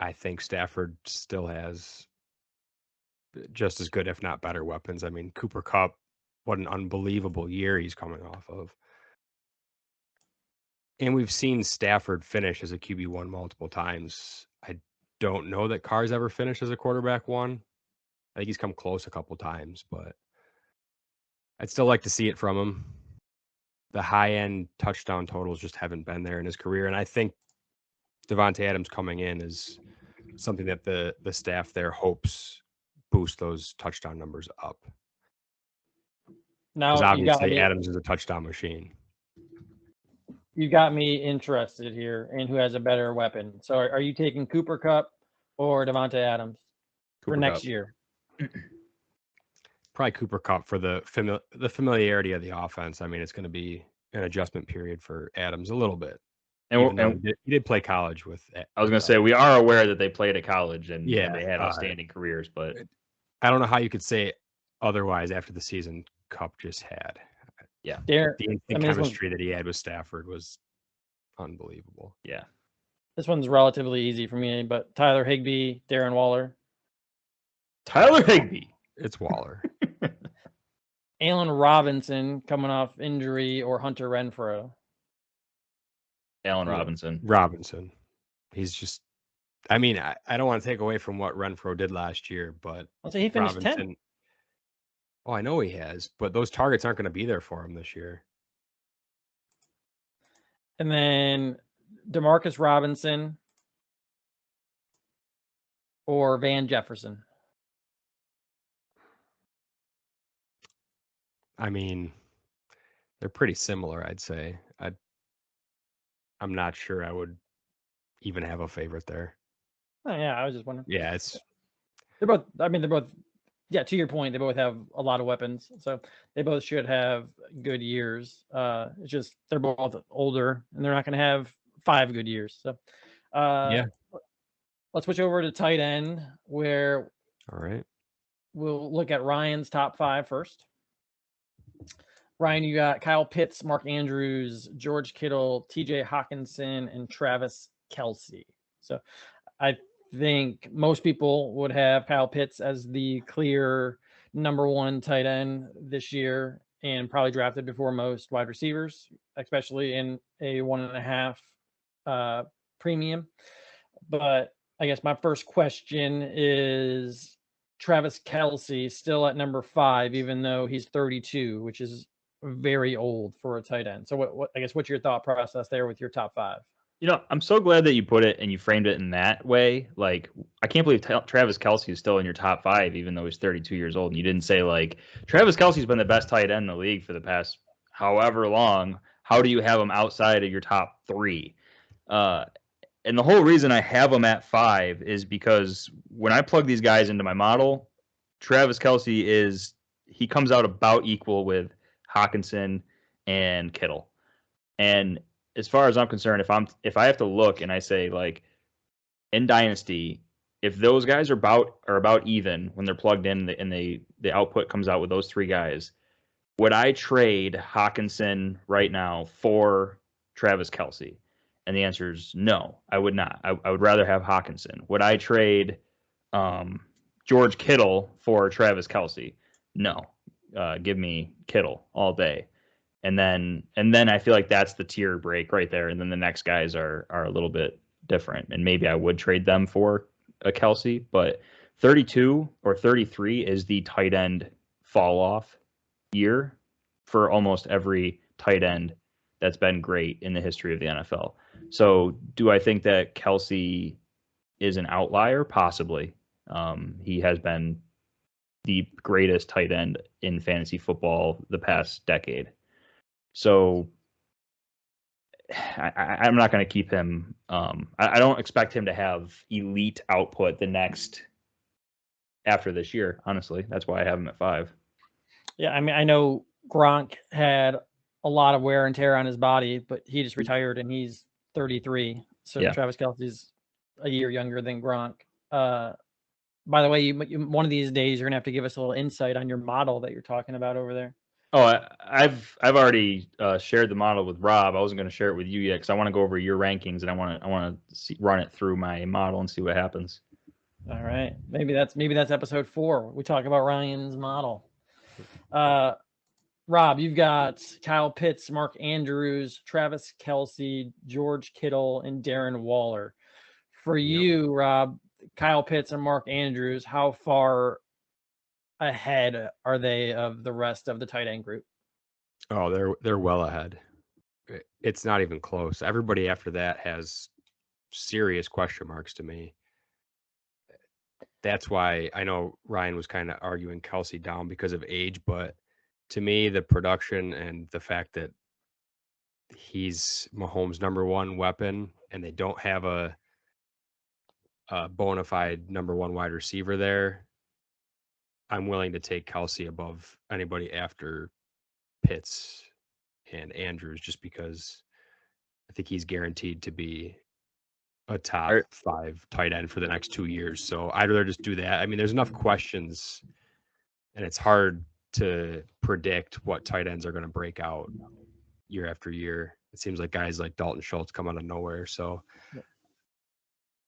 I think Stafford still has just as good, if not better, weapons. I mean, Cooper Kupp, what an unbelievable year he's coming off of. And we've seen Stafford finish as a QB1 multiple times. I don't know that Carr's ever finished as a quarterback 1. I think he's come close a couple times, but I'd still like to see it from him. The high-end touchdown totals just haven't been there in his career, and I think Devontae Adams coming in is something that the staff there hopes boost those touchdown numbers up. Now Because obviously me, Adams is a touchdown machine. you got me interested here in who has a better weapon. So are you taking Cooper Kupp or Devontae Adams for next year? Probably Cooper Kupp for the familiarity of the offense. I mean, it's going to be an adjustment period for Adams a little bit. And he did play college with. I was going to say, we are aware that they played at college and yeah, they had outstanding careers, but I don't know how you could say otherwise after the season Kupp just had. Yeah. The chemistry that he had with Stafford was unbelievable. Yeah. This one's relatively easy for me, but Tyler Higbee, Darren Waller. Tyler Higbee. It's Waller. Allen Robinson coming off injury or Hunter Renfrow? Allen Robinson. Robinson. He's just, I mean, I don't want to take away from what Renfrow did last year, but I'll say he finished 10th. Oh, I know he has, but those targets aren't going to be there for him this year. And then Demarcus Robinson or Van Jefferson? I mean, they're pretty similar, I'd say. I'm not sure I would even have a favorite there. Oh, yeah, I was just wondering. Yeah, they're both. I mean, they're both. Yeah, to your point, they both have a lot of weapons, so they both should have good years. It's just they're both older, and they're not going to have 5 good years. So, yeah. Let's switch over to tight end, where all right, we'll look at Ryan's top 5 first. Ryan, you got Kyle Pitts, Mark Andrews, George Kittle, TJ Hawkinson, and Travis Kelce. So I think most people would have Kyle Pitts as the clear number 1 tight end this year and probably drafted before most wide receivers, especially in a 1.5 premium. But I guess my first question is Travis Kelce still at number 5, even though he's 32, which is very old for a tight end. So what I guess what's your thought process there with your top 5? You know, I'm so glad that you put it and you framed it in that way. Like, I can't believe Travis Kelce is still in your top 5, even though he's 32 years old. And you didn't say, like, Travis Kelce's been the best tight end in the league for the past however long. How do you have him outside of your top 3? And the whole reason I have him at 5 is because when I plug these guys into my model, Travis Kelce he comes out about equal with Hawkinson and Kittle. And as far as I'm concerned, if I have to look and I say, like, in Dynasty, if those guys are about even when they're plugged in and the output comes out with those 3 guys, would I trade Hawkinson right now for Travis Kelce? And the answer is no, I would not. I would rather have Hawkinson. Would I trade George Kittle for Travis Kelce? No. Give me Kittle all day. And then I feel like that's the tier break right there. And then the next guys are a little bit different. And maybe I would trade them for a Kelce, but 32 or 33 is the tight end fall off year for almost every tight end that's been great in the history of the NFL. So do I think that Kelce is an outlier? Possibly. He has been the greatest tight end in fantasy football the past decade. So I'm not going to keep him. I don't expect him to have elite output after this year. Honestly, that's why I have him at 5. Yeah, I mean, I know Gronk had a lot of wear and tear on his body, but he just retired and he's 33. So yeah. Travis Kelce's a year younger than Gronk. By the way, you one of these days you're gonna have to give us a little insight on your model that you're talking about over there. Oh, I've already shared the model with Rob. I wasn't going to share it with you yet because I want to go over your rankings and I want to run it through my model and see what happens. All right, maybe that's episode 4. We talk about Ryan's model. Rob, you've got Kyle Pitts, Mark Andrews, Travis Kelce, George Kittle, and Darren Waller. For you, Rob, Kyle Pitts and Mark Andrews, how far ahead are they of the rest of the tight end group? Oh, they're well ahead. It's not even close. Everybody after that has serious question marks to me. that's why I know Ryan was kind of arguing Kelsey down because of age, but to me, the production and the fact that he's Mahomes' number one weapon, and they don't have a bona fide number one wide receiver there, I'm willing to take Kelsey above anybody after Pitts and Andrews, just because I think he's guaranteed to be a top 5 tight end for the next 2 years. So I'd rather just do that. I mean, there's enough questions, and it's hard to predict what tight ends are going to break out year after year. It seems like guys like Dalton Schultz come out of nowhere. So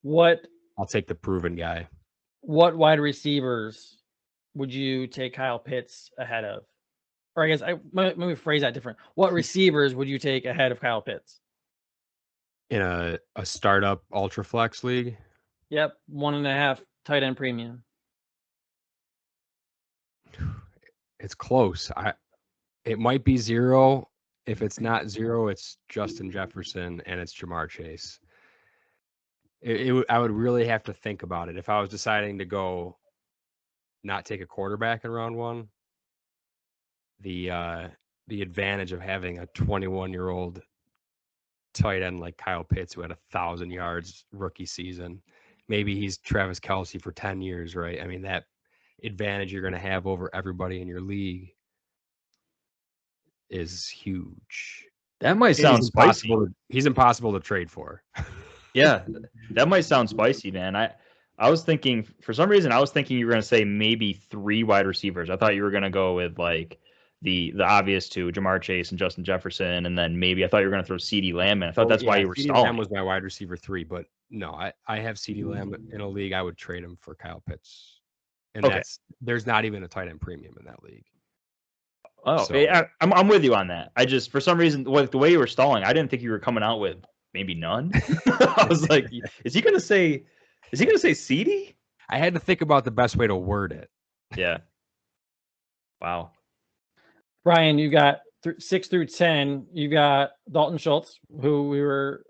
I'll take the proven guy. What wide receivers would you take Kyle Pitts ahead of? Or I guess let me phrase that different. What receivers would you take ahead of Kyle Pitts? In a startup Ultraflex league? Yep, 1.5 tight end premium. It's close. It might be 0. If it's not 0, it's Justin Jefferson and it's Jamar Chase. I would really have to think about it. If I was deciding to go not take a quarterback in round 1, the advantage of having a 21-year-old tight end like Kyle Pitts, who had 1,000 yards rookie season, maybe he's Travis Kelce for 10 years, right? I mean, that advantage you're going to have over everybody in your league is huge. That might sound spicy. He's impossible to trade for. Yeah, that might sound spicy, man. I was thinking, for some reason, I was thinking you were going to say maybe 3 wide receivers. I thought you were going to go with like the obvious 2, Jamar Chase and Justin Jefferson, and then maybe I thought you were going to throw CeeDee Lamb in. I thought that's why you were CeeDee stalling. Lamb was my wide receiver 3, but no, I have CeeDee Lamb in a league. I would trade him for Kyle Pitts, and there's not even a tight end premium in that league. Oh, so, I'm with you on that. I just, for some reason, the way you were stalling, I didn't think you were coming out with maybe none. I was like, is he gonna say CeeDee? I had to think about the best way to word it. Yeah. Wow. Brian, you got 6 through 10. You got Dalton Schultz, who we were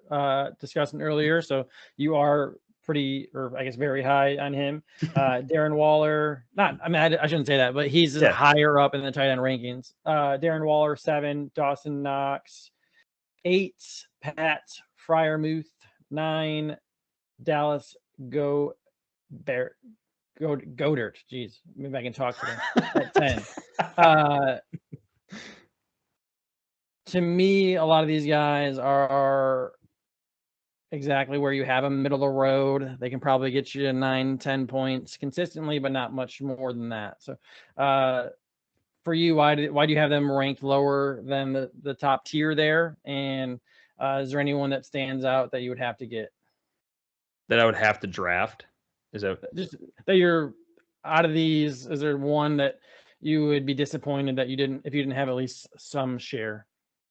discussing earlier. So you are pretty, or I guess very high on him. Darren Waller, I shouldn't say that, but he's higher up in the tight end rankings. Darren Waller 7, Dawson Knox 8, Pat Freiermuth 9, Dallas Goedert. Jeez, maybe I can talk to them at 10. To me, a lot of these guys are exactly where you have them, middle of the road. They can probably get you 9-10 points consistently, but not much more than that. So for you, why do you have them ranked lower than the top tier there? And is there anyone that stands out that you would have to get? That I would have to draft? Is that just that you're out of these? Is there one that you would be disappointed that you didn't have at least some share?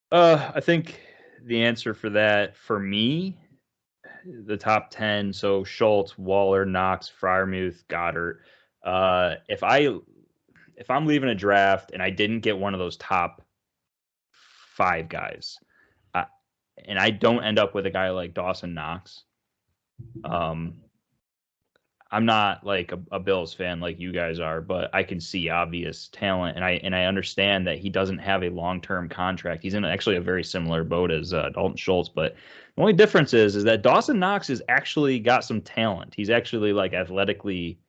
I think the answer for that, for me, the top 10, so Schultz, Waller, Knox, Freiermuth, Goddard. If I'm leaving a draft and I didn't get one of those top 5 guys, and I don't end up with a guy like Dawson Knox, I'm not like a Bills fan like you guys are, but I can see obvious talent, and I understand that he doesn't have a long-term contract. He's in actually a very similar boat as Dalton Schultz, but the only difference is that Dawson Knox has actually got some talent. He's actually like athletically,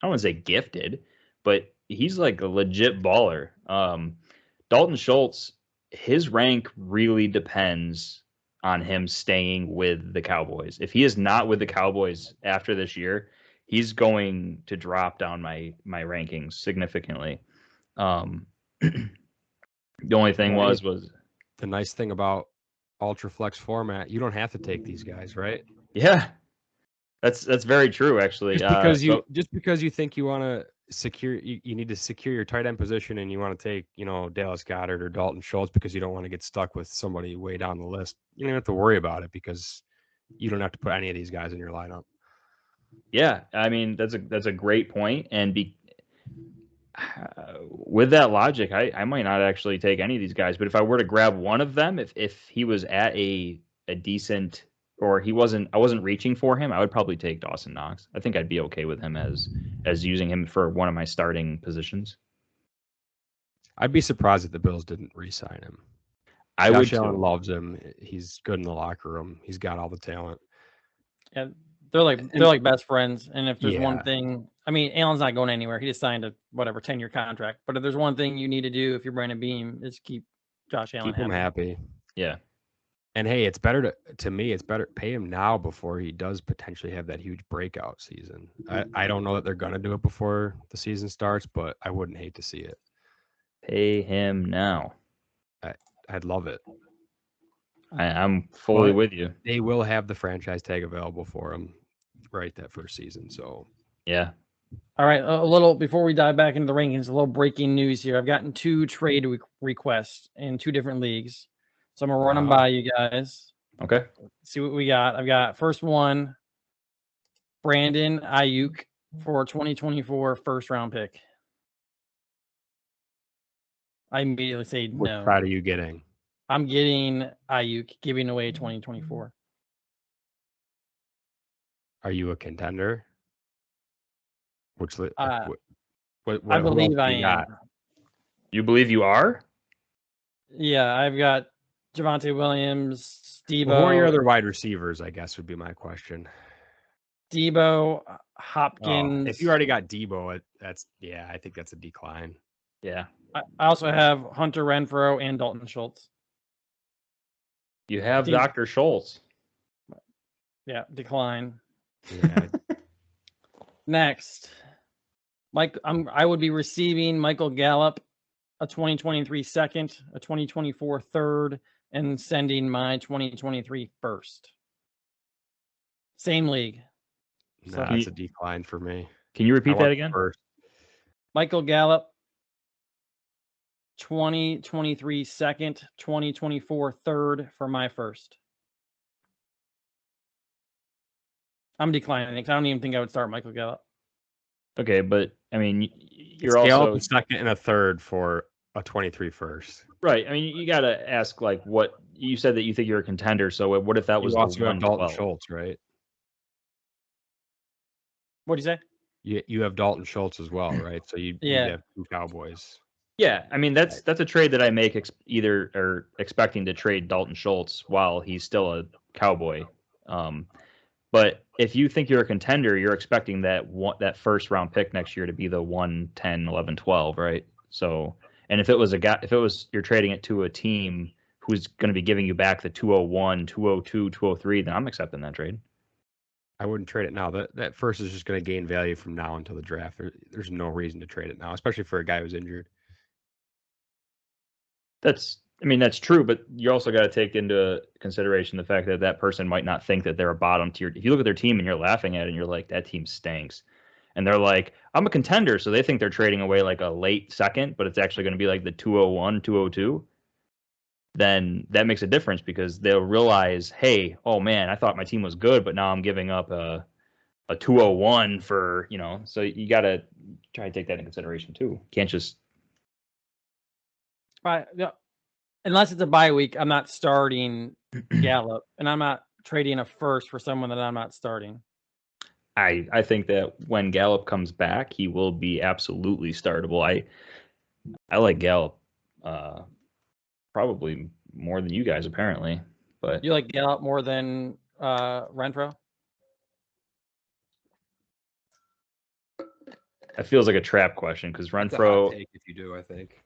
I don't want to say gifted, but he's like a legit baller. Dalton Schultz, his rank really depends on him staying with the Cowboys. If he is not with the Cowboys after this year, he's going to drop down my rankings significantly. The only thing was the nice thing about Ultraflex format, you don't have to take these guys, right? Yeah, that's very true, actually. Just because you think you want to secure, you need to secure your tight end position, and you want to take, Dallas Goedert or Dalton Schultz because you don't want to get stuck with somebody way down the list. You don't have to worry about it because you don't have to put any of these guys in your lineup. Yeah, I mean that's a great point, and with that logic, I might not actually take any of these guys, but if I were to grab one of them, if he was at a decent or I wasn't reaching for him, I would probably take Dawson Knox. I think I'd be okay with him as using him for one of my starting positions. I'd be surprised if the Bills didn't re-sign him. I would Josh Allen too. loves him. He's good in the locker room. He's got all the talent. And they're like best friends. And if there's one Yeah. thing, I mean, Allen's not going anywhere. He just signed a 10-year contract. But if there's one thing you need to do if you're Brandon Beam, is keep Josh Allen Keep him happy. Yeah. And hey, it's better to me, it's better pay him now before he does potentially have that huge breakout season. I don't know that they're gonna do it before the season starts, but I wouldn't hate to see it. Pay him now. I'd love it. I'm fully with you. They will have the franchise tag available for him right that first season. So yeah. All right, a little before we dive back into the rankings, a little breaking news here. I've gotten 2 trade requests in 2 different leagues, so I'm gonna run them by you guys. Okay. See what we got. I've got first one, Brandon Ayuk for 2024 first-round pick. I immediately say no. What side are you getting? I'm getting Ayuk, giving away 2024. Are you a contender? What I believe I am. You believe you are? Yeah, I've got Javonte Williams, Debo. Well, who are your other wide receivers, I guess, would be my question. Debo, Hopkins. If you already got Debo, I think that's a decline. Yeah. I also have Hunter Renfrow and Dalton Schultz. You have Dr. Schultz. Yeah, decline. Yeah. Next, I would be receiving Michael Gallup, a 2023 second, a 2024 third, and sending my 2023 first. Same league. No, that's a decline for me. Can you repeat that again? First. Michael Gallup, 2023 second, 2024 third for my first. I'm declining because I don't even think I would start Michael Gallup. Okay, but I mean, you're Gallup also a second and a third for a 23 first. Right. I mean, you got to ask, like, what you said that you think you're a contender. So what if that was You also have Dalton 112? Schultz, right? What do you say? You have Dalton Schultz as well, right? So you have 2 Cowboys. Yeah, I mean that's a trade that I make expecting to trade Dalton Schultz while he's still a Cowboy. But if you think you're a contender, you're expecting that first round pick next year to be the 1, 10, 11, 12, right? So, and if it was you're trading it to a team who's going to be giving you back the 201, 202, 203, then I'm accepting that trade. I wouldn't trade it now. That first is just going to gain value from now until the draft. There's no reason to trade it now, especially for a guy who's injured. That's true, but you also got to take into consideration the fact that that person might not think that they're a bottom tier. If you look at their team and you're laughing at it and you're like, that team stinks. And they're like, I'm a contender. So they think they're trading away like a late second, but it's actually going to be like the 201, 202. Then that makes a difference because they'll realize, hey, oh man, I thought my team was good, but now I'm giving up a 201 for, so you got to try to take that into consideration too. Can't just. Yeah. Unless it's a bye week, I'm not starting Gallup, and I'm not trading a first for someone that I'm not starting. I think that when Gallup comes back, he will be absolutely startable. I like Gallup probably more than you guys apparently, but you like Gallup more than Renfrow? That feels like a trap question because Renfrow. If you do, I think.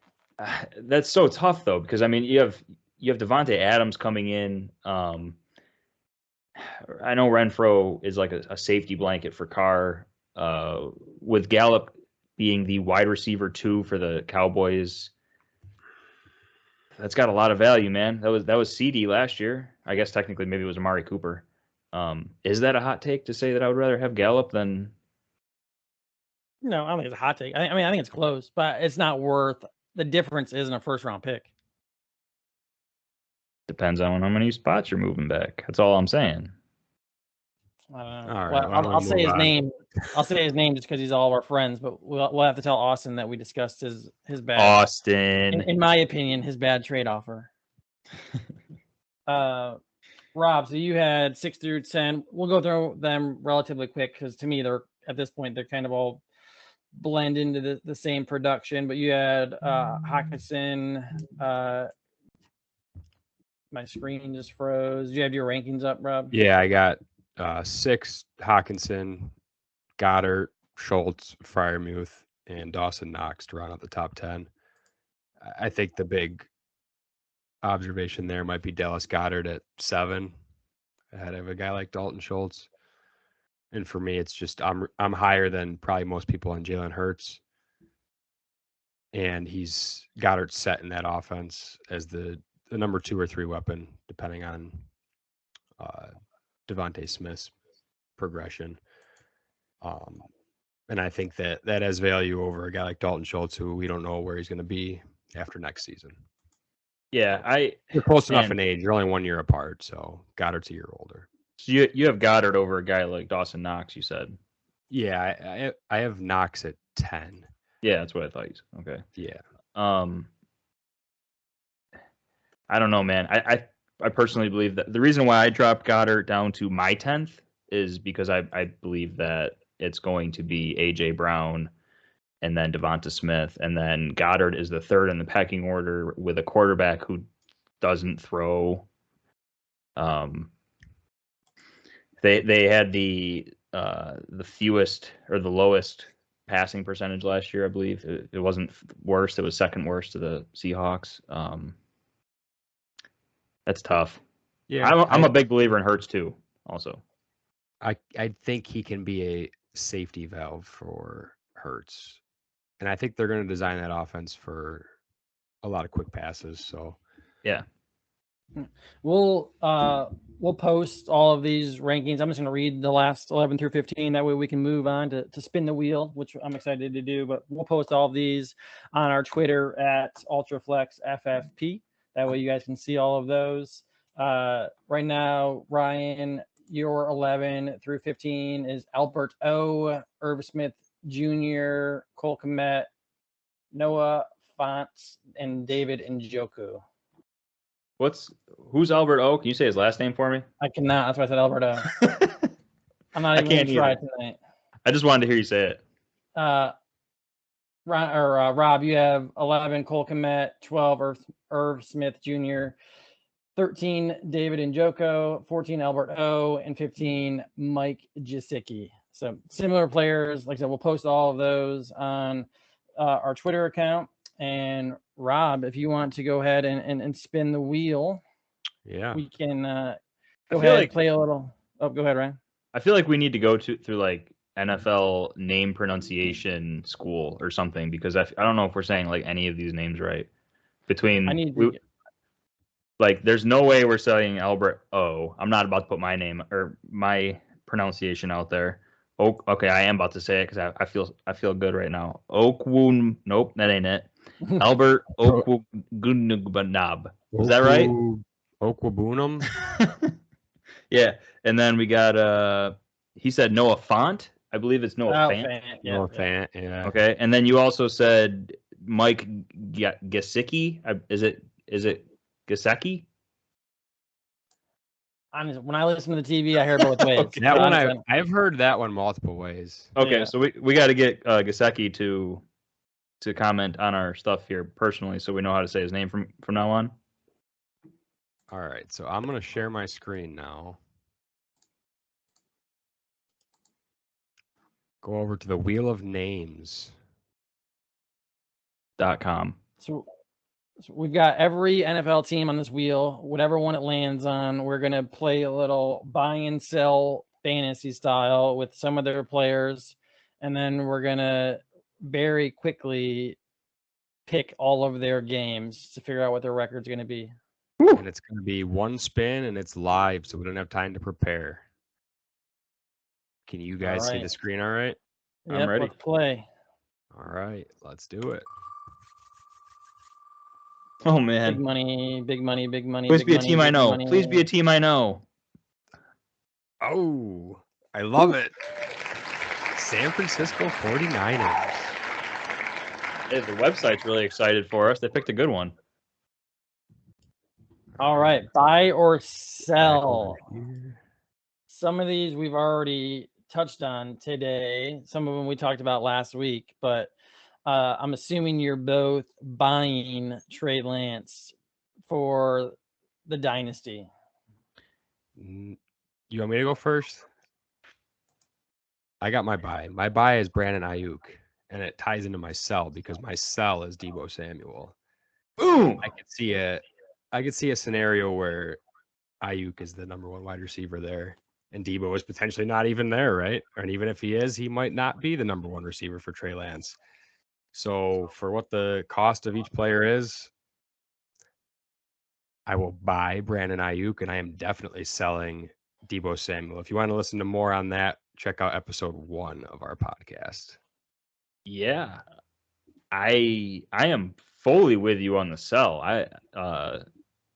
That's so tough though, because I mean you have Devontae Adams coming in. I know Renfrow is like a safety blanket for Carr. With Gallup being the wide receiver 2 for the Cowboys, that's got a lot of value, man. That was CD last year. I guess technically maybe it was Amari Cooper. Is that a hot take to say that I would rather have Gallup than? No, I don't think it's a hot take. I think it's close, but it's not worth. The difference isn't a first round pick. Depends on how many spots you're moving back. That's all I'm saying. I don't know. All right, well, I'll say his name. I'll say his name just because he's all of our friends. But we'll have to tell Austin that we discussed his bad. Austin, in my opinion, his bad trade offer. Rob, so you had 6 through 10. We'll go through them relatively quick because to me, they're at this point, they're kind of all blend into the same production. But you had Hawkinson. My screen just froze. Do you have your rankings up, Rob? Yeah, I got 6 Hawkinson, Goddard, Schultz, Freiermuth, and Dawson Knox to round out the top 10. I think the big observation there might be Dallas Goddard at 7, ahead of a guy like Dalton Schultz. And for me, it's just I'm higher than probably most people on Jalen Hurts, and Goddard's set in that offense as the number 2 or 3 weapon, depending on Devontae Smith's progression. And I think that has value over a guy like Dalton Schultz, who we don't know where he's going to be after next season. Yeah, they're close enough in age. They're only 1 year apart, so Goddard's a year older. So you have Goddard over a guy like Dawson Knox, you said? Yeah, I have Knox at 10. Yeah, that's what I thought. Okay. Yeah. I don't know, man. I personally believe that the reason why I dropped Goddard down to my 10th is because I believe that it's going to be A.J. Brown and then Devonta Smith, and then Goddard is the 3rd in the pecking order with a quarterback who doesn't throw. They had the fewest or the lowest passing percentage last year, I believe. It wasn't worst; it was second worst to the Seahawks. That's tough. Yeah, I'm a big believer in Hurts too. Also, I think he can be a safety valve for Hurts, and I think they're going to design that offense for a lot of quick passes. So, yeah, we'll post all of these rankings. I'm just going to read the last 11 through 15. That way we can move on to spin the wheel, which I'm excited to do. But we'll post all of these on our Twitter at Ultraflex FFP. That way you guys can see all of those. Right now, Ryan, your 11 through 15 is Albert O, Irv Smith Jr., Cole Kmet, Noah Fant, and David Njoku. Who's Albert O? Can you say his last name for me? I cannot. That's why I said Albert O. I'm not even going to try tonight. I just wanted to hear you say it. Rob, you have 11 Cole Kmet, 12 Irv Smith Jr., 13 David Njoku, 14 Albert O, and 15 Mike Gesicki. So similar players. Like I said, we'll post all of those on our Twitter account. And Rob, if you want to go ahead and spin the wheel, yeah, we can go ahead and play a little. Oh, go ahead, Ryan. I feel like we need to go through like NFL name pronunciation school or something, because I don't know if we're saying like any of these names right. Like, there's no way we're saying Albert O. I'm not about to put my name or my pronunciation out there. Oh, okay, I am about to say it because I feel good right now. Okwun, nope, that ain't it. Albert Okwugunugbanab. Is that right? Okwabunum. Yeah, and then we got he said Noah Fant. I believe it's Noah Fant. Noah Fant, yeah. Okay, and then you also said Mike Gesicki. Is it Gesicki? When I listen to the TV, I hear both ways. Okay. That one I've heard that one multiple ways. Okay, yeah. So we got to get Gesicki to comment on our stuff here personally, so we know how to say his name from now on. All right, so I'm going to share my screen now. Go over to the Wheel of Names.com. So we've got every NFL team on this wheel. Whatever one it lands on, we're going to play a little buy and sell fantasy style with some of their players. And then we're going to very quickly pick all of their games to figure out what their record's going to be. And it's going to be one spin, and it's live, so we don't have time to prepare. Can you guys see the screen all right? Yep, I'm ready. Let's play. All right, let's do it. Oh, man. Big money, big money, big money. Please be a team I know. Please be a team I know. Oh, I love it. San Francisco 49ers. Hey, the website's really excited for us. They picked a good one. All right, buy or sell. Here. Some of these we've already touched on today. Some of them we talked about last week, but I'm assuming you're both buying Trey Lance for the dynasty. You want me to go first? I got my buy. My buy is Brandon Ayuk, and it ties into my sell because my sell is Deebo Samuel. Boom. I could see a scenario where Ayuk is the number one wide receiver there, and Deebo is potentially not even there, right? And even if he is, he might not be the number one receiver for Trey Lance. So for what the cost of each player is, I will buy Brandon Ayuk, and I am definitely selling Deebo Samuel. If you want to listen to more on that, check out episode 1 of our podcast. Yeah, I am fully with you on the sell.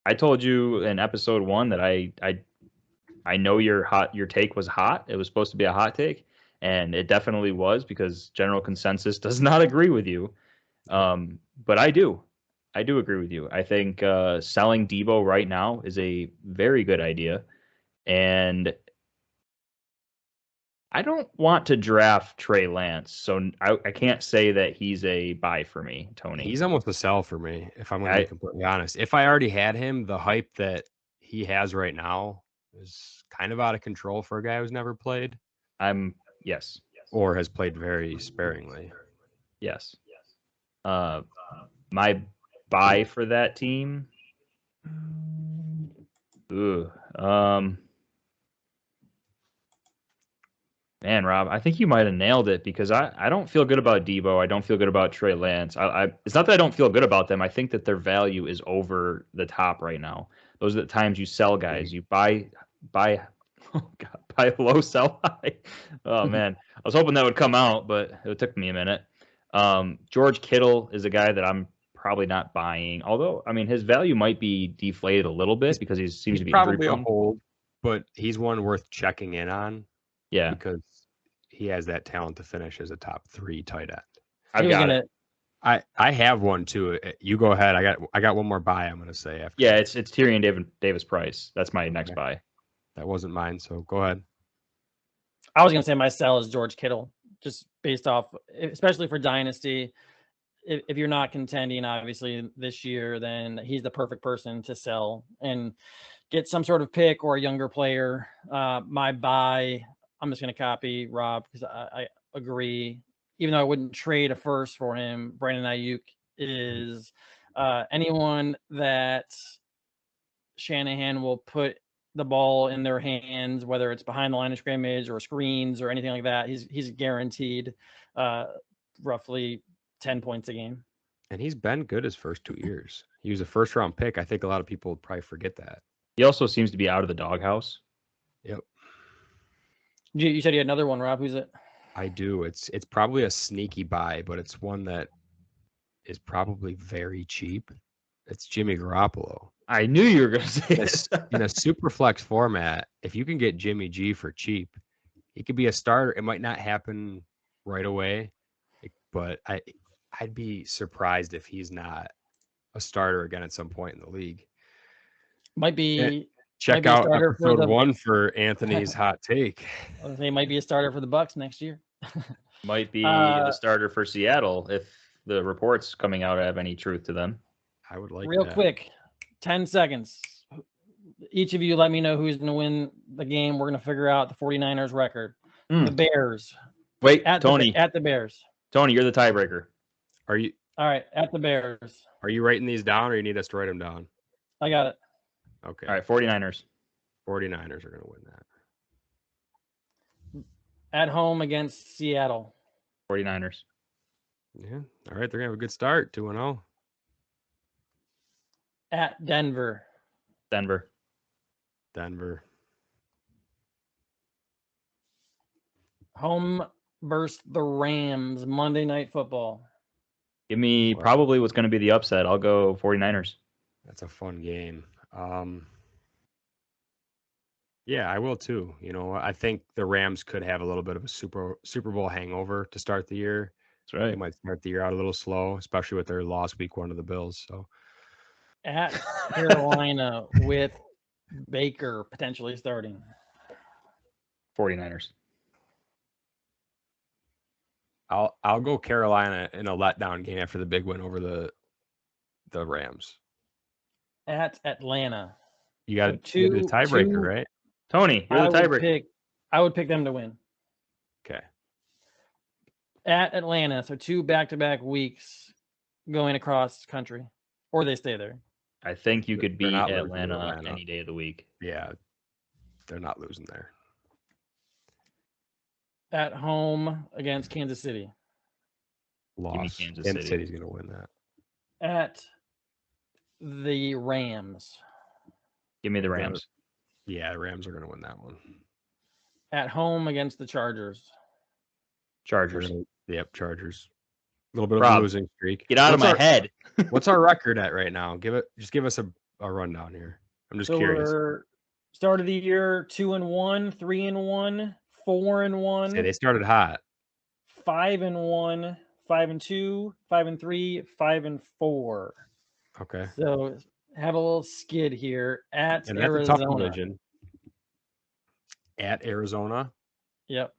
I told you in episode 1 that I know your take was hot. It was supposed to be a hot take, and it definitely was because general consensus does not agree with you. But I do agree with you. I think selling Deebo right now is a very good idea, and I don't want to draft Trey Lance, so I can't say that he's a buy for me, Tony. He's almost a sell for me, if I'm going to be completely honest. If I already had him, the hype that he has right now is kind of out of control for a guy who's never played. Yes. Or has played very sparingly. Yes. My buy for that team. Man, Rob, I think you might have nailed it because I don't feel good about Deebo. I don't feel good about Trey Lance. It's not that I don't feel good about them. I think that their value is over the top right now. Those are the times you sell guys. You buy, oh God, buy low, sell high. Oh man, I was hoping that would come out, but it took me a minute. George Kittle is a guy that I'm probably not buying. Although, I mean, his value might be deflated a little bit because he seems to be probably injury-prone. a hold, but he's one worth checking in on. Yeah, because he has that talent to finish as a top 3 tight end. I've got it. I have one too. You go ahead. I got one more buy. I'm going to say after. Yeah, it's Tyrion Davis Price. That's my next buy. That wasn't mine, so go ahead. I was going to say my sell is George Kittle, just based off, especially for dynasty. If you're not contending, obviously this year, then he's the perfect person to sell and get some sort of pick or a younger player. My buy, I'm just going to copy Rob because I agree. Even though I wouldn't trade a first for him, Brandon Ayuk is anyone that Shanahan will put the ball in their hands, whether it's behind the line of scrimmage or screens or anything like that. He's guaranteed roughly 10 points a game. And he's been good his first 2 years. He was a first round pick. I think a lot of people would probably forget that. He also seems to be out of the doghouse. Yep. You said you had another one, Rob. Who's it? I do. It's probably a sneaky buy, but it's one that is probably very cheap. It's Jimmy Garoppolo. I knew you were going to say this. In a super flex format, if you can get Jimmy G for cheap, he could be a starter. It might not happen right away, but I'd be surprised if he's not a starter again at some point in the league. Might be. Check out episode 1 for Anthony's hot take. He might be a starter for the Bucs next year. Might be the starter for Seattle if the reports coming out have any truth to them. I would like real that. Quick, 10 seconds. Each of you let me know who's going to win the game. We're going to figure out the 49ers record. The Bears. Wait, Tony. At the Bears. Tony, you're the tiebreaker. Are you? All right, at the Bears. Are you writing these down or you need us to write them down? I got it. Okay. All right, 49ers. 49ers are going to win that. At home against Seattle. 49ers. Yeah. All right, they're going to have a good start, 2-0. At Denver. Denver. Home versus the Rams, Monday Night Football. Give me probably what's going to be the upset. I'll go 49ers. That's a fun game. Yeah, I will too. You know, I think the Rams could have a little bit of a Super Bowl hangover to start the year. That's right. They might start the year out a little slow, especially with their loss week 1 to the Bills. So, at Carolina with Baker potentially starting. 49ers. I'll go Carolina in a letdown game after the big win over the Rams. At Atlanta. You got So the tiebreaker, right? Tony, you're the tiebreaker. I would pick them to win. Okay. At Atlanta, so 2 back-to-back weeks going across country, or they stay there. I think you could They're beat not losing to Atlanta Atlanta. any day of the week. Yeah, they're not losing there. At home against Kansas City. Loss. Kansas Kansas City. City's going to win that. At the Rams. Give me the Rams. Yeah, the Rams are going to win that one. At home against the Chargers. Chargers. Yep, Chargers. A little bit of Rob, a losing streak. Get out of my head. What's our record at right now? Just give us a rundown here. I'm just curious. We're start of the year 2-1, 3-1, 4-1. Yeah, they started hot. 5-1, 5-2, 5-3, 5-4. Okay. So have a little skid here at And that's Arizona. a tough division. At Arizona. Yep.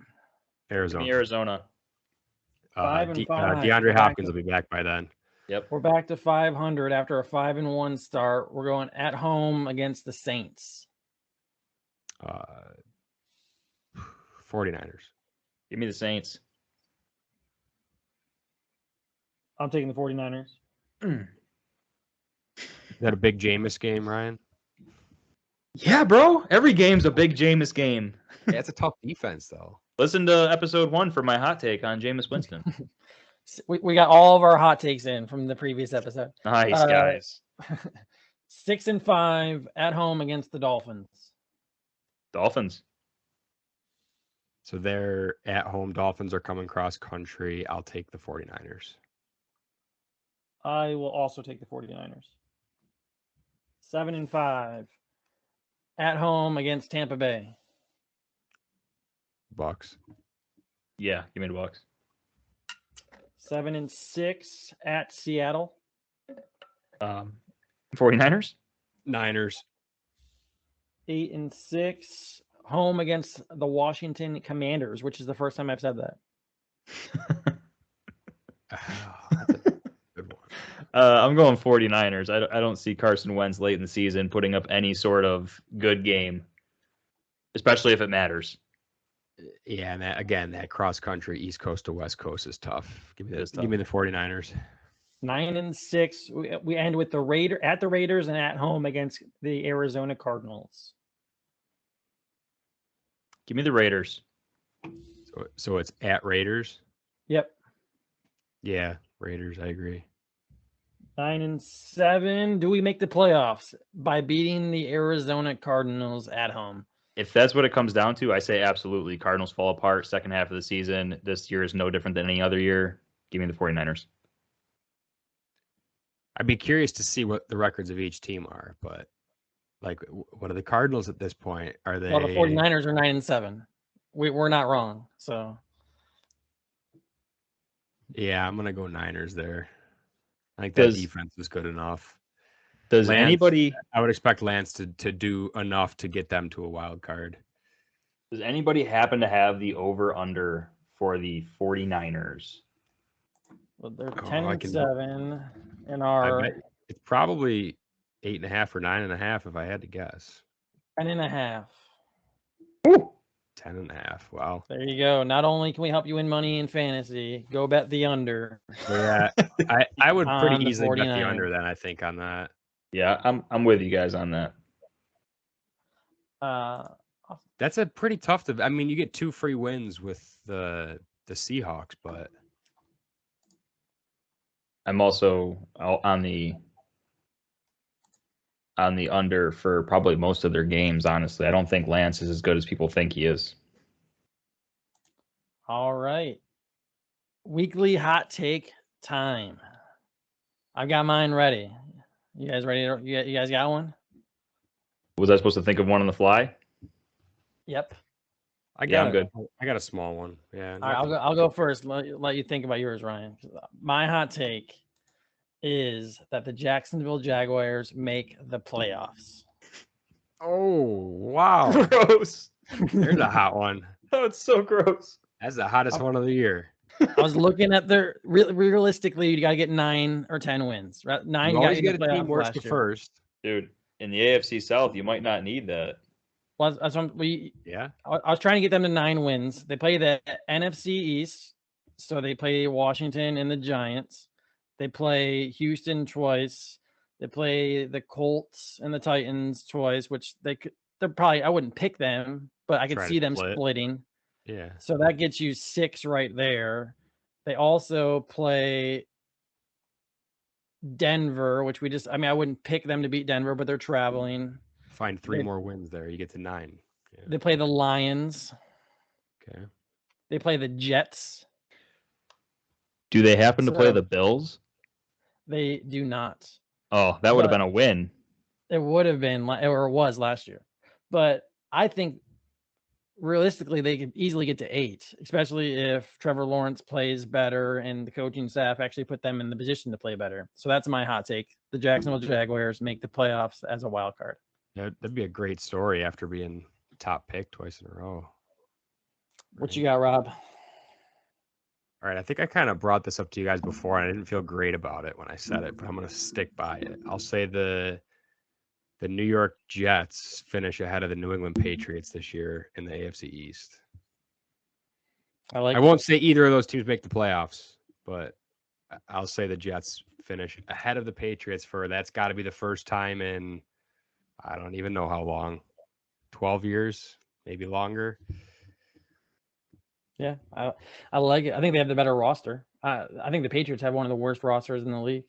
Arizona. Give me Arizona. 5-5. DeAndre Hopkins will be back by then. Yep. We're back to 500 after a 5-1 start. We're going at home against the Saints. 49ers. Give me the Saints. I'm taking the 49ers. Is that a big Jameis game, Ryan? Yeah, bro. Every game's a big Jameis game. Yeah, it's a tough defense, though. Listen to episode 1 for my hot take on Jameis Winston. We got all of our hot takes in from the previous episode. Nice, guys. 6-5 at home against the Dolphins. Dolphins. So they're at home. Dolphins are coming cross country. I'll take the 49ers. I will also take the 49ers. 7-5 at home against Tampa Bay. Bucks. Yeah, give me the Bucks. 7-6 at Seattle. 49ers. Niners. 8-6 home against the Washington Commanders, which is the first time I've said that. That's a good one. I'm going 49ers. I don't see Carson Wentz late in the season putting up any sort of good game, especially if it matters. Yeah, and that cross country East Coast to West Coast is tough. Give me It is the 49ers. 9-6. We end with the Raiders and at home against the Arizona Cardinals. Give me the Raiders. So it's at Raiders. Yep. Yeah, Raiders. I agree. 9-7. Do we make the playoffs by beating the Arizona Cardinals at home? If that's what it comes down to, I say absolutely. Cardinals fall apart second half of the season. This year is no different than any other year. Give me the 49ers. I'd be curious to see what the records of each team are, but like, what are the Cardinals at this point? Are they? Well, the 49ers are 9-7. We're not wrong. So Yeah, I'm gonna go Niners there. I think that defense is good enough. Does Lance, anybody? I would expect Lance to do enough to get them to a wild card. Does anybody happen to have the over/under for the 49ers? well, they're Oh, 10-7 and I are bet it's probably 8.5 or 9.5 if I had to guess. 10.5. Ooh. 10.5. Wow. There you go. Not only can we help you win money in fantasy, go bet the under. Yeah, I would On pretty the easily bet the 49ers. under then, I think, on that. Yeah, I'm with you guys on that. That's a pretty tough to. I mean, you get 2 free wins with the Seahawks, but I'm also on the under for probably most of their games. Honestly, I don't think Lance is as good as people think he is. All right. Weekly hot take time. I've got mine ready. You guys ready? You guys got one? Was I supposed to think of one on the fly? Yep. I'm good. I got a small one. Yeah. All right, I'll go first. Let you think about yours, Ryan. My hot take is that the Jacksonville Jaguars make the playoffs. Oh, wow. Gross. There's a hot one. Oh, it's so gross. That's the hottest one of the year. I was looking at their realistically, you got to get 9 or 10 wins. Right? 9 You got always you in get the a team playoffs worse last to year. first. Dude, in the AFC South, you might not need that. Well, that's what I was trying to get them to 9 wins. They play the NFC East, so they play Washington and the Giants. They play Houston twice. They play the Colts and the Titans twice, which they're probably, I wouldn't pick them, but I could Try to see them split. splitting. Yeah. So that gets you 6 right there. They also play Denver, which I wouldn't pick them to beat Denver, but they're traveling. Find 3 more wins there. You get to 9. Yeah. They play the Lions. Okay. They play the Jets. Do they happen to play So- the Bills? They do not. Oh, that would have But- been a win. It would have been, or it was last year. But I think realistically, they could easily get to 8, especially if Trevor Lawrence plays better and the coaching staff actually put them in the position to play better. So that's my hot take. The Jacksonville Jaguars make the playoffs as a wild card. That'd be a great story after being top pick twice in a row. What you got, Rob? All right, I think I kind of brought this up to you guys before, and I didn't feel great about it when I said it, but I'm going to stick by it. I'll say the New York Jets finish ahead of the New England Patriots this year in the AFC East. I won't say either of those teams make the playoffs, but I'll say the Jets finish ahead of the Patriots that's got to be the first time in I don't even know how long, 12 years, maybe longer. Yeah, I like it. I think they have the better roster. I think the Patriots have one of the worst rosters in the league.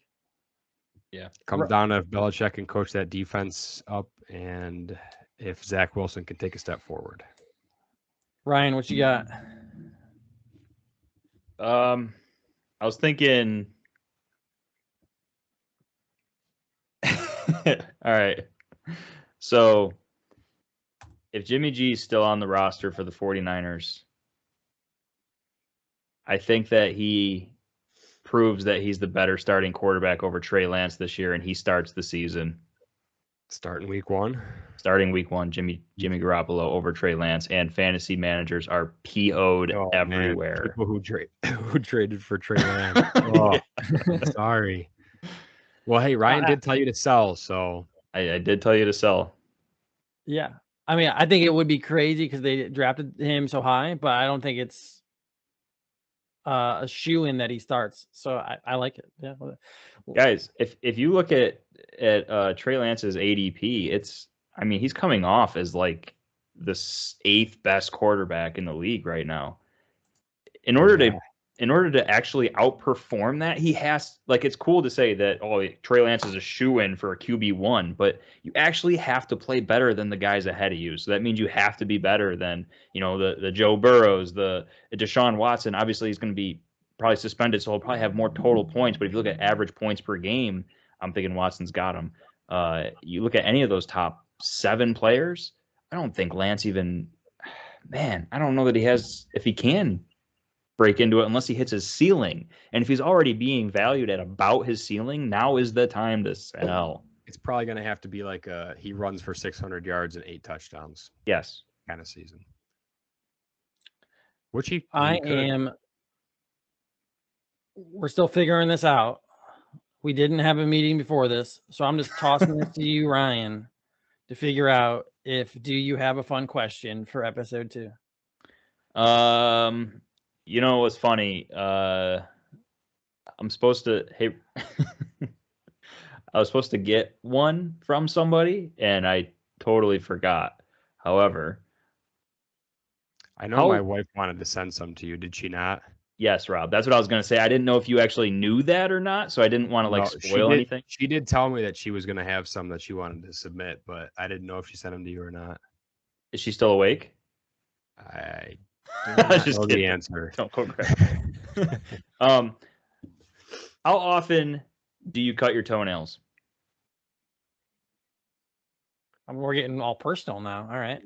Yeah. Comes down to if Belichick can coach that defense up and if Zach Wilson can take a step forward. Ryan, what you got? I was thinking. All right. So if Jimmy G is still on the roster for the 49ers, I think that he proves that he's the better starting quarterback over Trey Lance this year, and he starts the season. Starting week 1. Starting week 1, Jimmy Garoppolo over Trey Lance, and fantasy managers are PO'd everywhere. Man. People who traded for Trey Lance. Oh, sorry. Well, hey, Ryan did tell you to sell, so I did tell you to sell. Yeah. I mean, I think it would be crazy because they drafted him so high, but I don't think it's a shoe-in that he starts. So I like it. Yeah. Guys, if you look at Trey Lance's ADP, he's coming off as like the 8th best quarterback in the league right now. In order to actually outperform that, he has, like, it's cool to say that, Trey Lance is a shoe-in for a QB1, but you actually have to play better than the guys ahead of you. So that means you have to be better than, the Joe Burrows, the Deshaun Watson. Obviously, he's going to be probably suspended, so he'll probably have more total points. But if you look at average points per game, I'm thinking Watson's got him. You look at any of those top 7 players, I don't think Lance even, I don't know that he has, if he can break into it unless he hits his ceiling. And if he's already being valued at about his ceiling, now is the time to sell. It's probably going to have to be like he runs for 600 yards and 8 touchdowns. Yes. Kind of season. Which he we're still figuring this out. We didn't have a meeting before this, so I'm just tossing this to you, Ryan, to figure out do you have a fun question for episode 2? What's funny? I'm supposed to, I was supposed to get one from somebody, and I totally forgot. However, I know my wife wanted to send some to you. Did she not? Yes, Rob. That's what I was going to say. I didn't know if you actually knew that or not, so I didn't want to spoil anything. She did tell me that she was going to have some that she wanted to submit, but I didn't know if she sent them to you or not. Is she still awake? I just know kidding. The answer. Don't go grab. How often do you cut your toenails? We're getting all personal now. All right.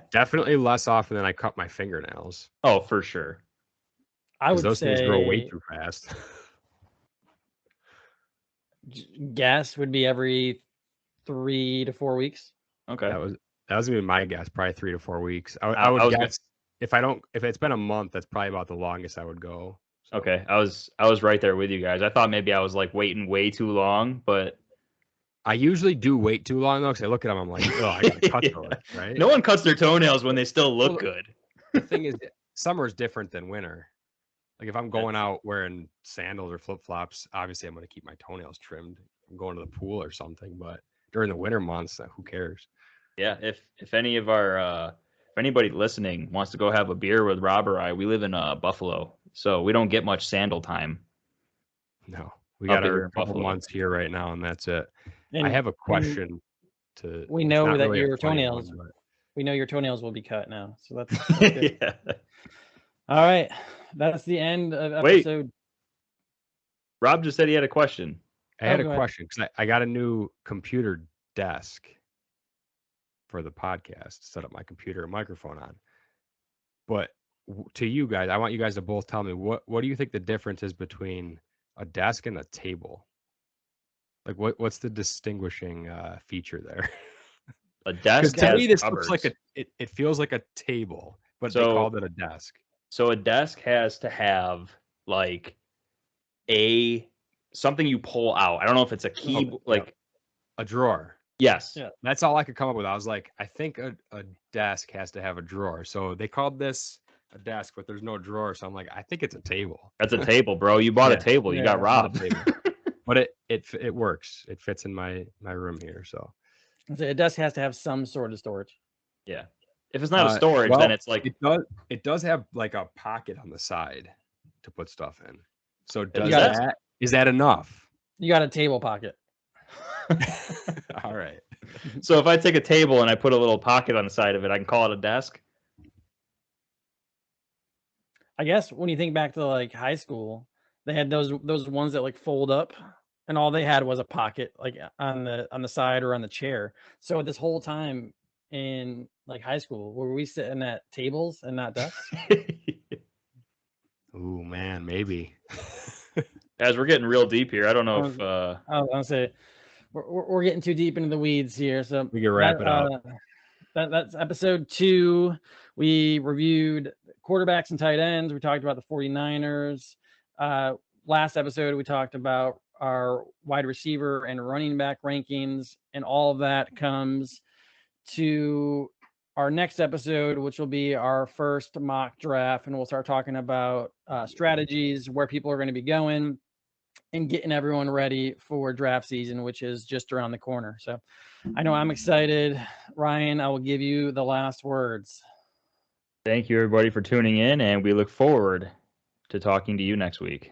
Definitely less often than I cut my fingernails. Oh, for sure. I would those say things grow way too fast. guess would be every 3 to 4 weeks. Okay. That was gonna be my guess, probably 3 to 4 weeks. I I would was guess if it's been a month, that's probably about the longest I would go. So. Okay. I was right there with you guys. I thought maybe I was like waiting way too long, but I usually do wait too long though, because I look at them, I'm like, oh, I gotta cut Yeah. those, right? No one cuts their toenails when they still look Well, good. The thing is, summer is different than winter. Like if I'm going out wearing sandals or flip flops, obviously I'm gonna keep my toenails trimmed. I'm going to the pool or something, but during the winter months, who cares? Yeah. If any of our if anybody listening wants to go have a beer with Rob or I, we live in Buffalo, so we don't get much sandal time. No, we Up got here our in couple Buffalo. months here right now, and that's it. I And have a question to. we it's know not that really a your funny toenails. one, but- We know your toenails will be cut now, so that's good. Yeah. All right, that's the end of Wait. episode. Rob just said he had a question. I had Oh, a go ahead. question because I got a new computer desk for the podcast. Set up my computer and microphone on. But to you guys, I want you guys to both tell me what do you think the difference is between a desk and a table? Like what's the distinguishing feature there? A desk To has me, this cupboards. looks like it feels like a table, but they So- called it a desk. So a desk has to have like something you pull out. I don't know if it's a key, Oh, like A drawer. yes. Yeah. That's all I could come up with. I was like, I think a desk has to have a drawer. So they called this a desk, but there's no drawer. So I'm like, I think it's a table. That's a table, bro. You bought Yeah. a table. You got Yeah. robbed. But it works. It fits in my room here. So So a desk has to have some sort of storage. Yeah. If it's not a storage, then it's like it does have like a pocket on the side to put stuff in. So is that enough? You got a table pocket. All right. So if I take a table and I put a little pocket on the side of it, I can call it a desk. I guess when you think back to like high school, they had those ones that like fold up, and all they had was a pocket like on the side or on the chair. So this whole time in like high school, were we sitting at tables and not desks? Ooh, man, maybe. As we're getting real deep here, I don't know if I was gonna say we're getting too deep into the weeds here, so We can wrap it up. That's episode 2. We reviewed quarterbacks and tight ends. We talked about the 49ers. Last episode, we talked about our wide receiver and running back rankings, and all of that comes to our next episode, which will be our first mock draft, and we'll start talking about strategies, where people are going to be going, and getting everyone ready for draft season, which is just around the corner. So I know I'm excited. Ryan, I will give you the last words. Thank you, everybody, for tuning in, and we look forward to talking to you next week.